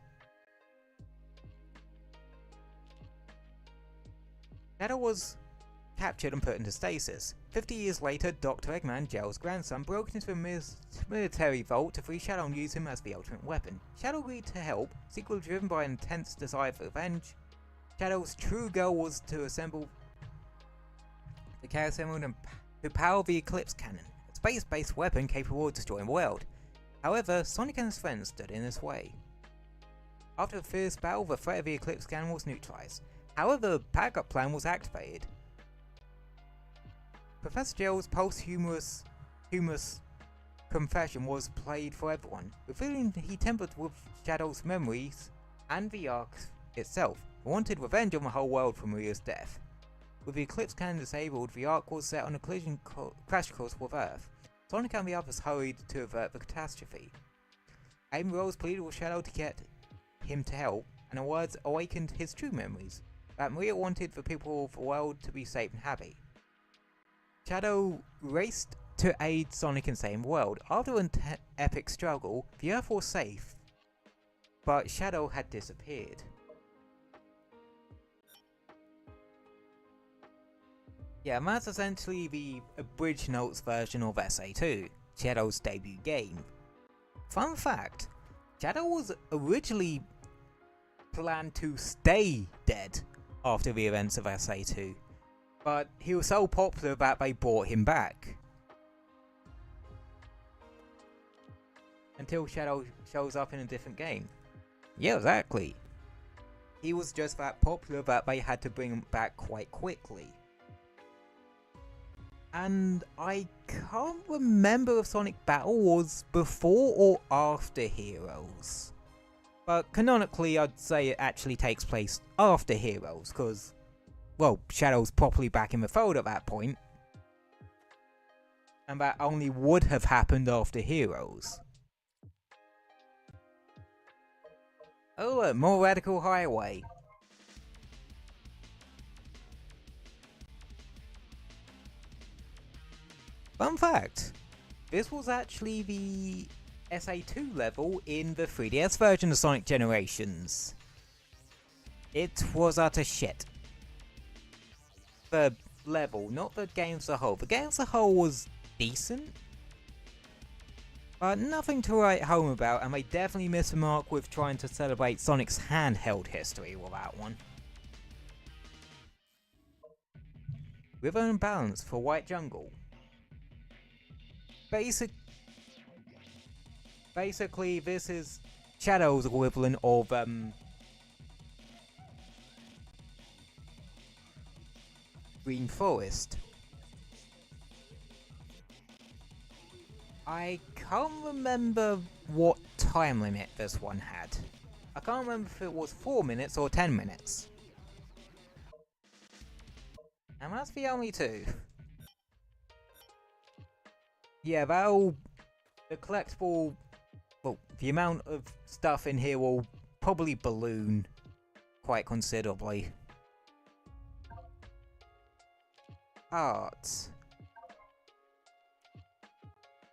Shadow was captured and put into stasis. 50 years later, Dr. Eggman, Gerald's grandson, broke into the military vault to free Shadow and use him as the ultimate weapon. Shadow agreed to help, secretly driven by an intense desire for revenge. Shadow's true goal was to assemble the Chaos Emerald and to power the Eclipse Cannon, a space-based weapon capable of destroying the world. However, Sonic and his friends stood in his way. After a fierce battle, the threat of the Eclipse Cannon was neutralized. However, the backup plan was activated. Professor Gerald's posthumous confession was played for everyone, revealing he tampered with Shadow's memories and the Ark itself, and wanted revenge on the whole world for Maria's death. With the Eclipse Cannon disabled, the Ark was set on a crash course with Earth. Sonic and the others hurried to avert the catastrophe. Aim Rose pleaded with Shadow to get him to help, and her words awakened his true memories, that Maria wanted the people of the world to be safe and happy. Shadow raced to aid Sonic in saving the world. After an epic struggle, the Earth was safe, but Shadow had disappeared. Yeah, and that's essentially the abridged notes version of SA2, Shadow's debut game. Fun fact, Shadow was originally planned to stay dead after the events of SA2, but he was so popular that they brought him back. Until Shadow shows up in a different game. Yeah, exactly. He was just that popular that they had to bring him back quite quickly. And I can't remember if Sonic Battle was before or after Heroes. But canonically I'd say it actually takes place after Heroes, because, well, Shadow's properly back in the fold at that point. And that only would have happened after Heroes. Oh, a more radical highway. Fun fact, this was actually the SA2 level in the 3DS version of Sonic Generations. It was utter shit. The level, not the game as a whole. The game as a whole was decent, but nothing to write home about, and they definitely missed the mark with trying to celebrate Sonic's handheld history with that one. Rhythm and balance for White Jungle. Basically, this is Shadow's equivalent of Green Forest. I can't remember what time limit this one had. I can't remember if it was 4 minutes or 10 minutes. And that's the only two. Yeah, the collectible, well, the amount of stuff in here will probably balloon quite considerably. Art.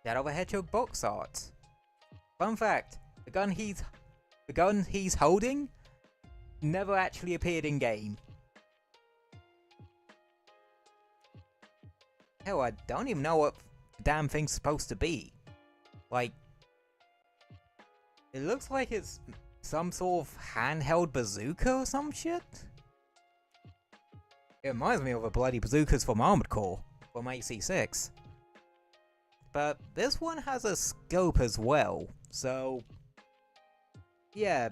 Shadow the Hedgehog box art. Fun fact, the gun he's holding never actually appeared in game. Hell, I don't even know what the damn thing's supposed to be. Like, it looks like it's some sort of handheld bazooka or some shit. It reminds me of the bloody bazookas from Armored Core from AC6. But this one has a scope as well, so yeah.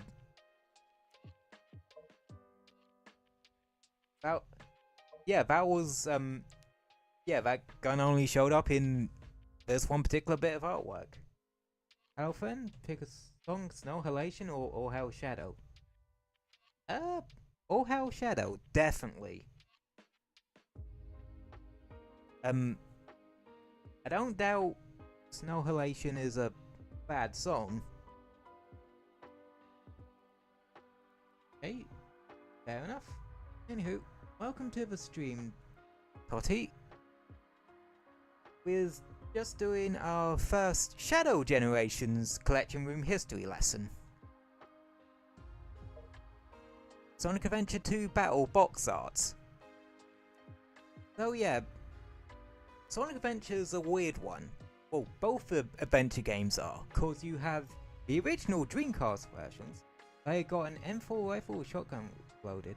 That was that gun only showed up in this one particular bit of artwork. Alphen, pick a song, Snow Halation or Hell Shadow. Or Hell Shadow, definitely. I don't doubt Snow Halation is a bad song. Okay, fair enough. Anywho, welcome to the stream, Totty. We're just doing our first Shadow Generations Collection Room History lesson. Sonic Adventure 2 Battle Box Art. So yeah, Sonic Adventure is a weird one. Well, both the adventure games are, cause you have the original Dreamcast versions. They got an M4 rifle with shotgun loaded.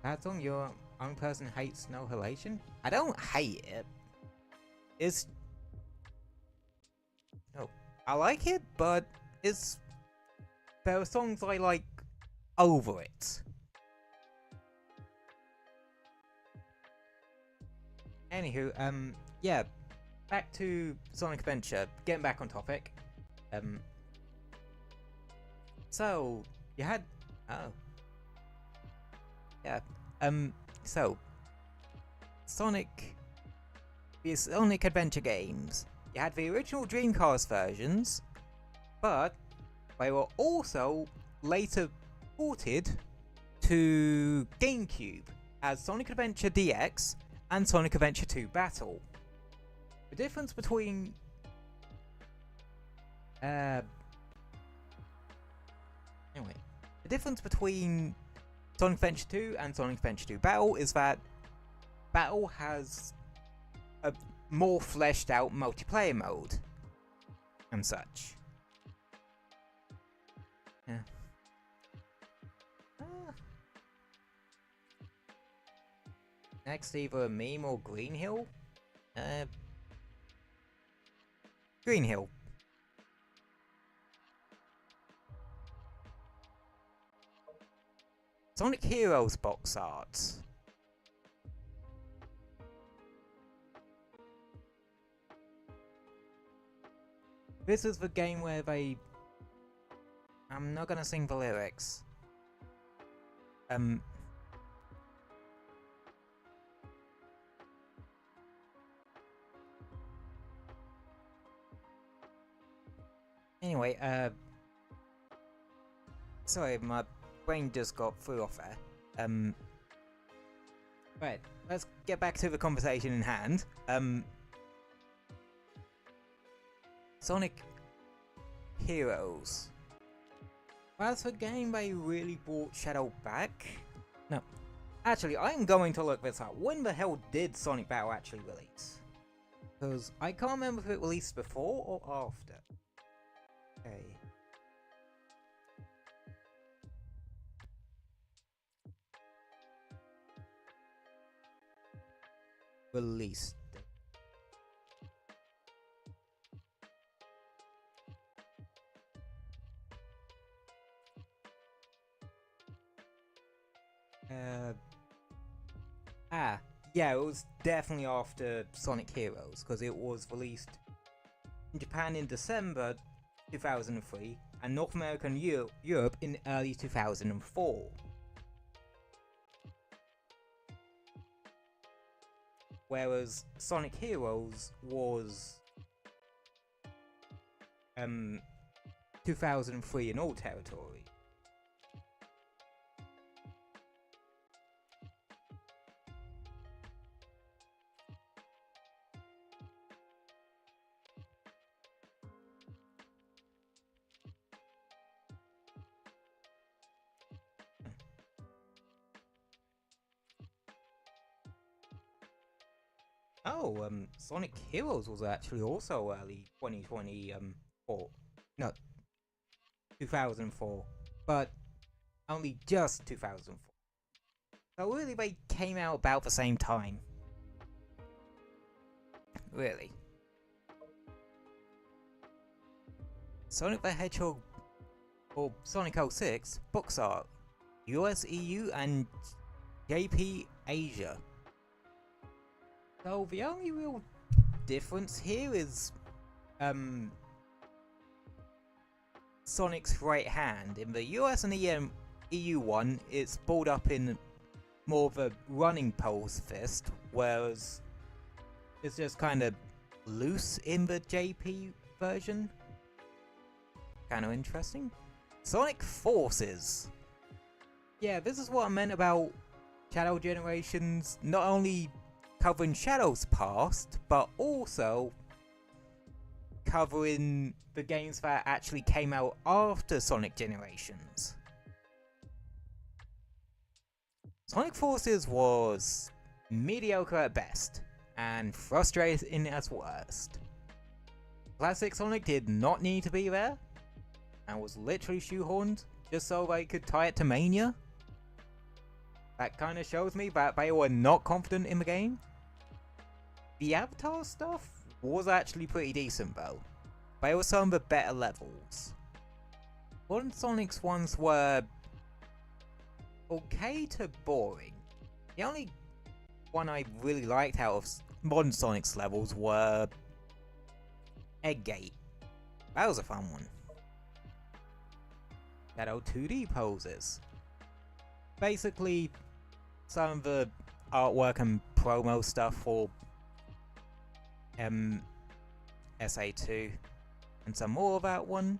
That's on your own person hates Snow Halation? I don't hate it. It's... Oh, I like it, but it's... There are songs I like over it. Anywho, yeah, back to Sonic Adventure, getting back on topic. So, you had, so, the Sonic Adventure games, you had the original Dreamcast versions, but they were also later ported to GameCube as Sonic Adventure DX and Sonic Adventure 2 Battle. The difference between the difference between Sonic Adventure 2 and Sonic Adventure 2 Battle is that Battle has a more fleshed out multiplayer mode and such. Yeah. Next, either a meme or Green Hill. Green Hill. Sonic Heroes box art. This is the game where they... I'm not gonna sing the lyrics. Anyway, Sorry, my brain just got threw off there. Right, let's get back to the conversation in hand. Sonic Heroes. That's the game they really brought Shadow back? No. Actually, I'm going to look this up. When the hell did Sonic Battle actually release? Because I can't remember if it released before or after. Okay. Released. Yeah, it was definitely after Sonic Heroes, because it was released in Japan in December 2003, and North America and Europe in early 2004. Whereas Sonic Heroes was 2003 in all territory. Oh, Sonic Heroes was actually also early 2024. No, 2004. But only just 2004. So really they came out about the same time. Really. Sonic the Hedgehog, or Sonic 06, box art. US, EU, and JP Asia. So the only real difference here is Sonic's right hand. In the US and the EU one, it's balled up in more of a running pose fist, whereas it's just kind of loose in the JP version. Kind of interesting. Sonic Forces. Yeah, this is what I meant about Shadow Generations. Not only covering Shadow's past, but also covering the games that actually came out after Sonic Generations. Sonic Forces was mediocre at best, and frustrating at worst. Classic Sonic did not need to be there, and was literally shoehorned just so they could tie it to Mania. That kind of shows me that they were not confident in the game. The Avatar stuff was actually pretty decent though. They were some of the better levels. Modern Sonic's ones were okay to boring. The only one I really liked out of Modern Sonic's levels were Egg Gate. That was a fun one. Shadow 2D poses. Basically, some of the artwork and promo stuff for SA2 and some more of that one,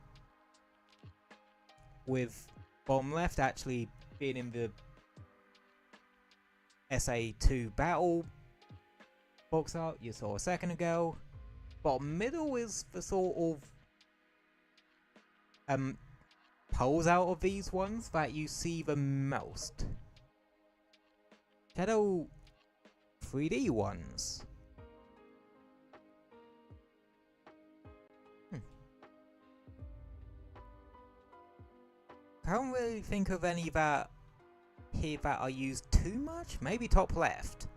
with bottom left actually being in the SA2 battle box art you saw a second ago. Bottom middle is the sort of pose out of these ones that you see the most. Shadow 3D ones. Can't really think of any that here that are used too much. Maybe top left.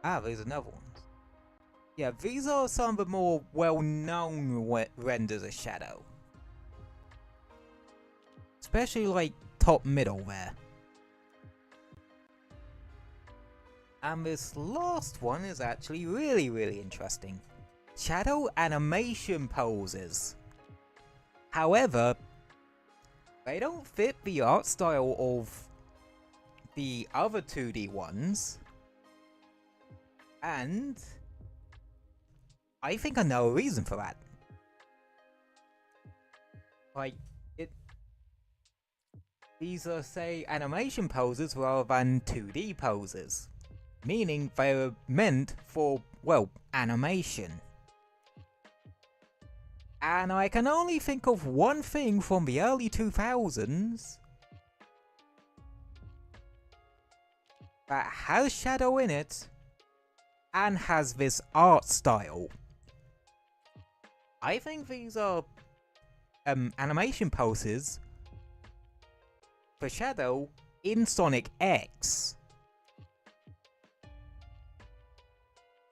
Ah, there's another one. Yeah, these are some of the more well-known renders of Shadow. Especially like top middle there. And this last one is actually really interesting. Shadow animation poses. However, they don't fit the art style of the other 2D ones. And I think I know a reason for that. like it. These are, say, animation poses rather than 2D poses, meaning they're meant for, well, animation. And I can only think of one thing from the early 2000s that has shadow in it and has this art style. I think these are animation poses for shadow in Sonic X.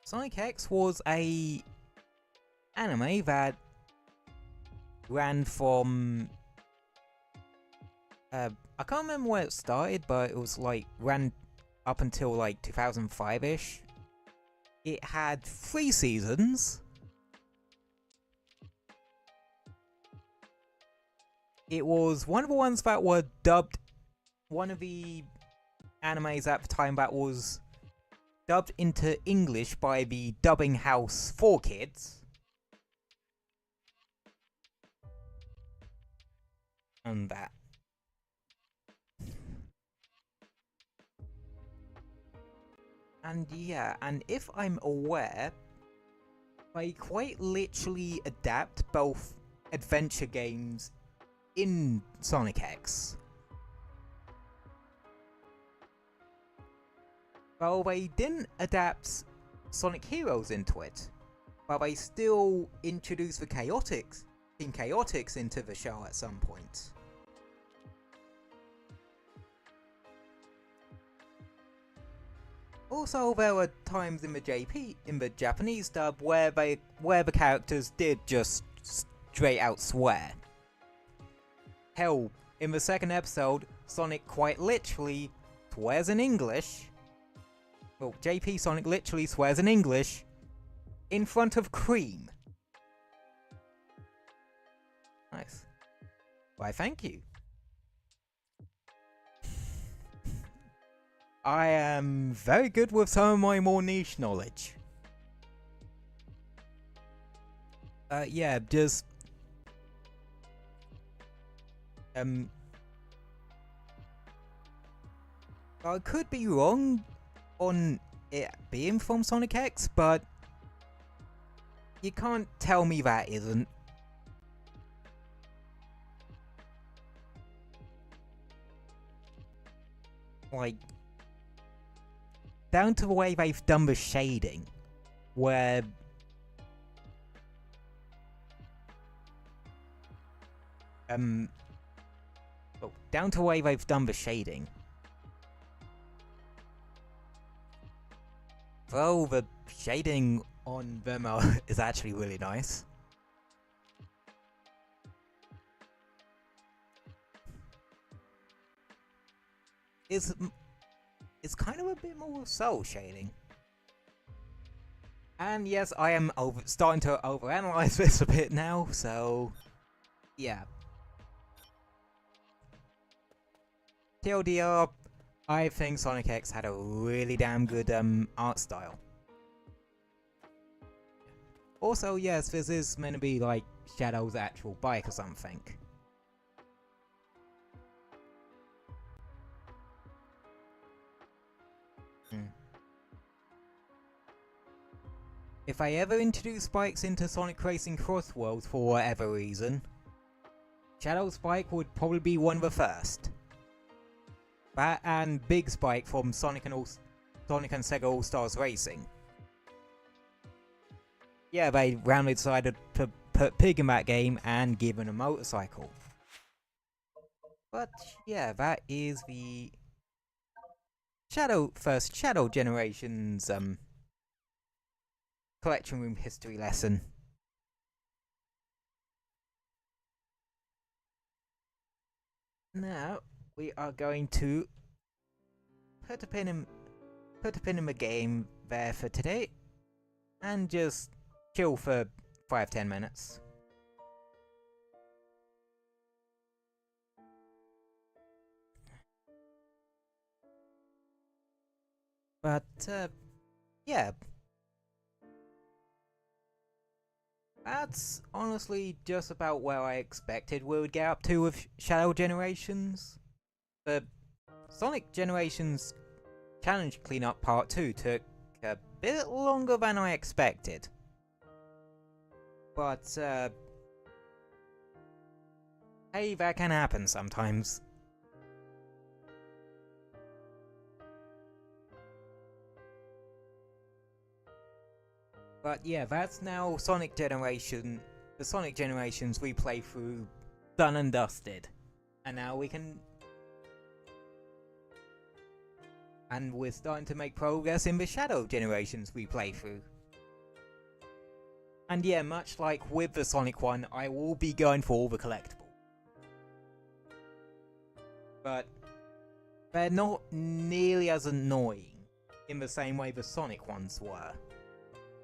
Sonic X was a anime that ran from I can't remember where it started, but it was like ran up until like 2005-ish. It had 3 seasons. It was one of the ones that were dubbed, one of the animes at the time that was dubbed into English by the dubbing house 4Kids. And that. And yeah, and if I'm aware, they quite literally adapt both adventure games in Sonic X. Well, they didn't adapt Sonic Heroes into it, but they still introduced the Team Chaotix into the show at some point. Also, there were times in the Japanese dub where the characters did just straight out swear. Hell, in the second episode, Sonic quite literally swears in English. Well, JP Sonic literally swears in English in front of Cream. Nice. Why, thank you. I am very good with some of my more niche knowledge. Yeah, just I could be wrong on it being from Sonic X, but you can't tell me that isn't. Like, down to the way they've done the shading, where well, down to the way they've done the shading. Though the shading on them is actually really nice. It's kind of a bit more soul shading. And yes, I am starting to overanalyze this a bit now, so yeah. TLDR, I think Sonic X had a really damn good art style. Also, yes, this is meant to be like Shadow's actual bike or something. If I ever introduce bikes into Sonic Racing Cross Worlds for whatever reason, Shadow's bike would probably be one of the first. That and Big Spike from Sonic and Sega All-Stars Racing. Yeah, they randomly decided to put Pig in that game and give him a motorcycle. But yeah, that is the first Shadow Generations collection room history lesson. Now we are going to put a pin in the game there for today, and just chill for 5-10 minutes. But yeah. that's honestly just about where I expected we would get up to with Shadow Generations. The Sonic Generations Challenge Cleanup Part 2 took a bit longer than I expected. But, hey, that can happen sometimes. But yeah, that's now the Sonic Generations replay through done and dusted. And now we can... And we're starting to make progress in the Shadow Generations replay through. And yeah, much like with the Sonic one, I will be going for all the collectibles. But they're not nearly as annoying in the same way the Sonic ones were.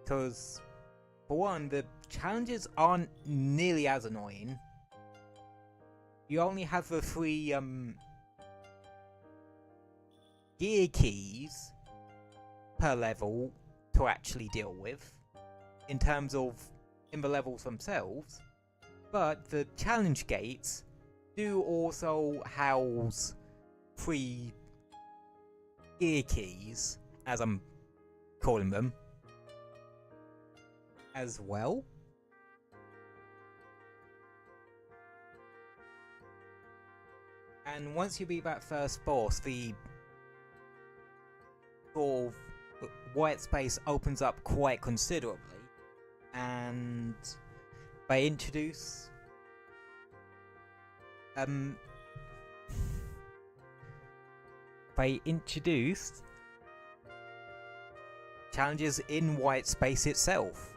Because, for one, the challenges aren't nearly as annoying. You only have the 3 gear keys per level to actually deal with, in terms of in the levels themselves, but the challenge gates do also house 3 gear keys, as I'm calling them, as well. And once you beat that first boss, the sort of white space opens up quite considerably, and they introduced challenges in white space itself.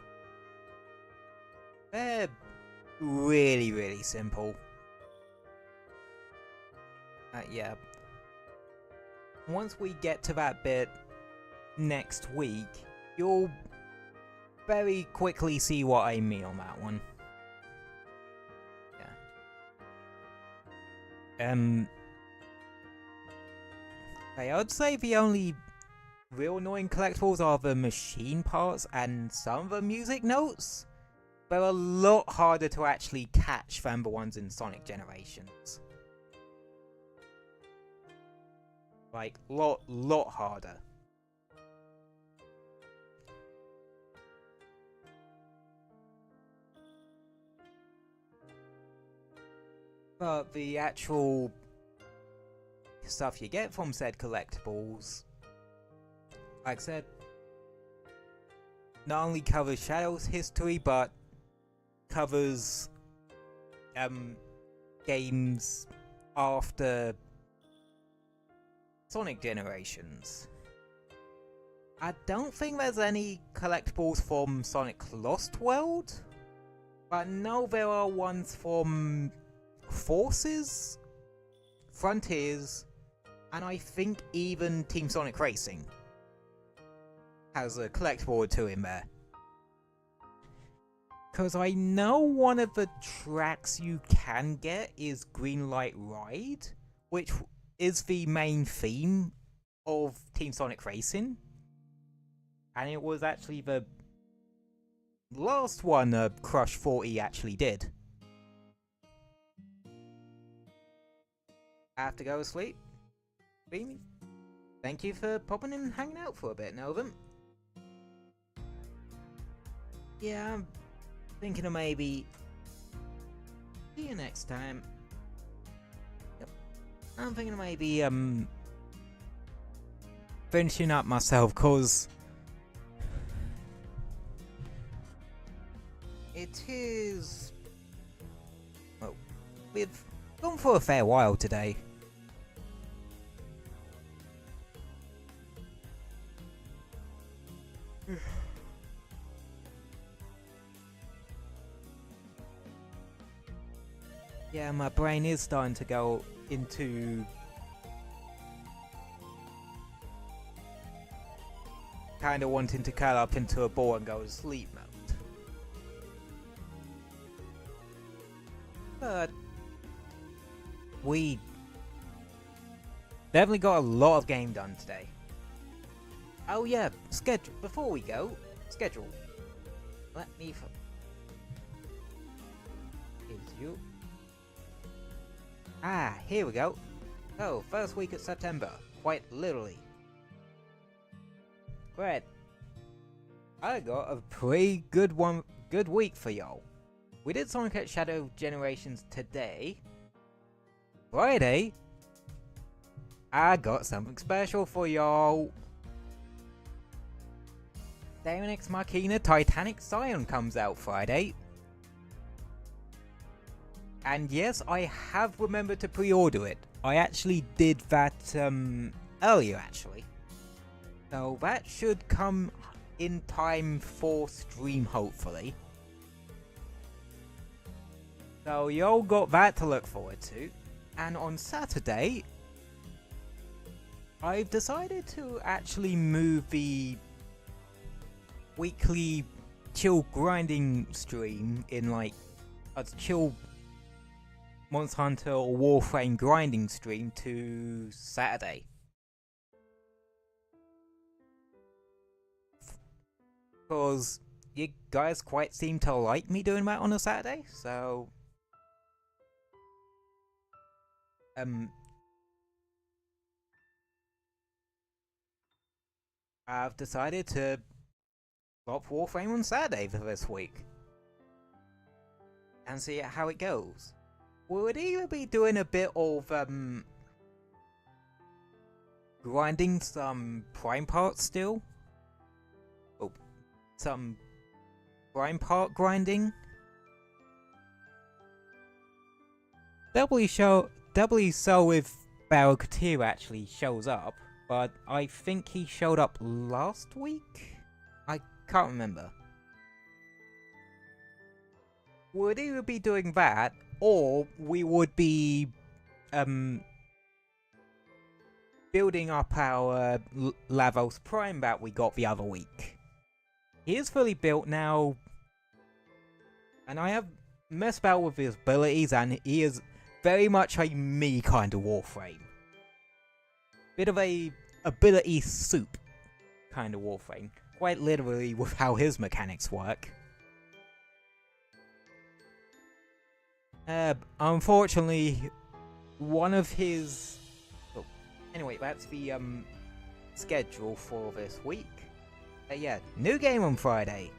They're really, really simple. Yeah. Once we get to that bit next week, you'll very quickly see what I mean on that one. Yeah. I'd say the only real annoying collectibles are the machine parts and some of the music notes. They're a lot harder to actually catch than the ones in Sonic Generations. Like, lot harder. But the actual stuff you get from said collectibles, like I said, not only covers Shadow's history, but covers games after Sonic Generations. I don't think there's any collectibles from Sonic Lost World, but no, there are ones from Forces, Frontiers, and I think even Team Sonic Racing has a collectible or 2 in there. Because I know one of the tracks you can get is Green Light Ride, which is the main theme of Team Sonic Racing. And it was actually the last one Crush 40 actually did. I have to go to sleep. Beamy, thank you for popping in and hanging out for a bit, Novum. Yeah, I'm thinking of maybe see you next time. Yep. I'm thinking of maybe finishing up myself, cause it is, well, we've gone for a fair while today. Yeah, my brain is starting to go into kind of wanting to curl up into a ball and go to sleep mode. But we definitely got a lot of game done today. Oh yeah, schedule. Before we go, schedule. Let me is you. Ah, here we go. Oh, first week of September, quite literally. Great. I got a pretty good week for y'all. We did Sonic X Shadow Generations today. Friday, I got something special for y'all. Cyberphnx Machina Titanic Scion comes out Friday. And yes, I have remembered to pre-order it. I actually did that earlier actually. So that should come in time for stream hopefully. So y'all got that to look forward to. And on Saturday, I've decided to actually move the weekly chill grinding stream in like a chill Monster Hunter or Warframe grinding stream to Saturday. Because you guys quite seem to like me doing that on a Saturday, so I've decided to drop Warframe on Saturday for this week and see how it goes. We would either be doing a bit of grinding some prime parts still. Oh, some prime part grinding. Doubly so if Barracuda actually shows up, but I think he showed up last week? I can't remember. We'd either be doing that, or we would be building up our Lavos Prime that we got the other week. He is fully built now, and I have messed about with his abilities, and he is very much a me kind of Warframe. Bit of a ability soup kind of Warframe, quite literally with how his mechanics work. Unfortunately, one of his... Oh, anyway, that's the schedule for this week. Yeah, new game on Friday.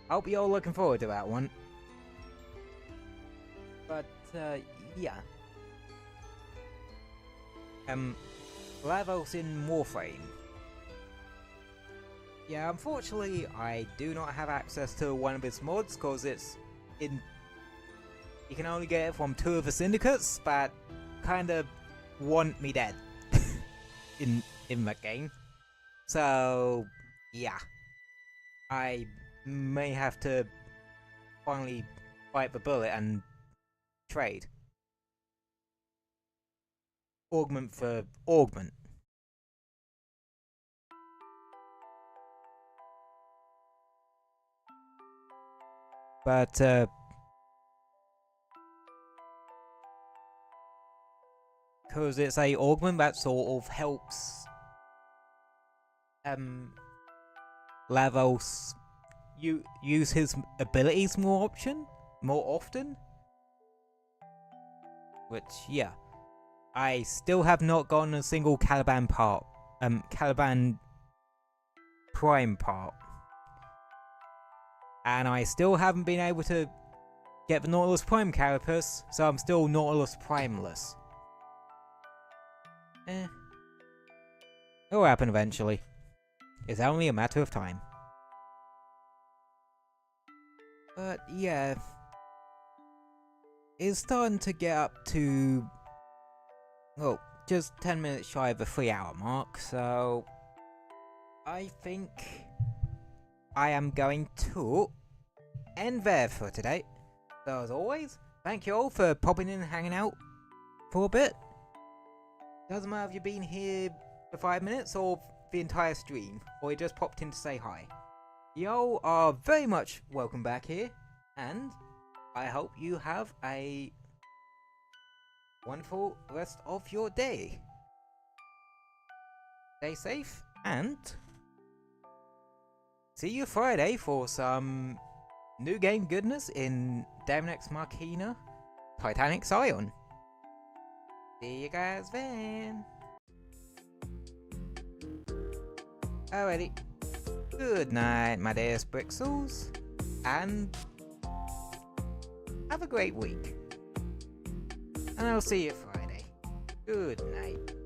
Hope you're all looking forward to that one. But, yeah. Lavos in Warframe. Yeah, unfortunately, I do not have access to one of his mods, because it's in... You can only get it from 2 of the syndicates that kinda want me dead in that game. So, yeah. I may have to finally bite the bullet and trade. Augment for augment. But, because it's a augment that sort of helps Lavos use his abilities more often. Which, yeah. I still have not gotten a single Caliban Prime part. And I still haven't been able to get the Nautilus Prime carapace, so I'm still Nautilus Primeless. It'll happen eventually. It's only a matter of time. But yeah, it's starting to get up to, well, just 10 minutes shy of the 3-hour mark, so I think I am going to end there for today. So as always, thank you all for popping in and hanging out for a bit. Doesn't matter if you've been here for 5 minutes or the entire stream, or you just popped in to say hi. Y'all are very much welcome back here, and I hope you have a wonderful rest of your day. Stay safe, and see you Friday for some new game goodness in Cyberphnx Machina Titanic's Ion. See you guys then. Alrighty. Good night, my dear Sprixels. And have a great week. And I'll see you Friday. Good night.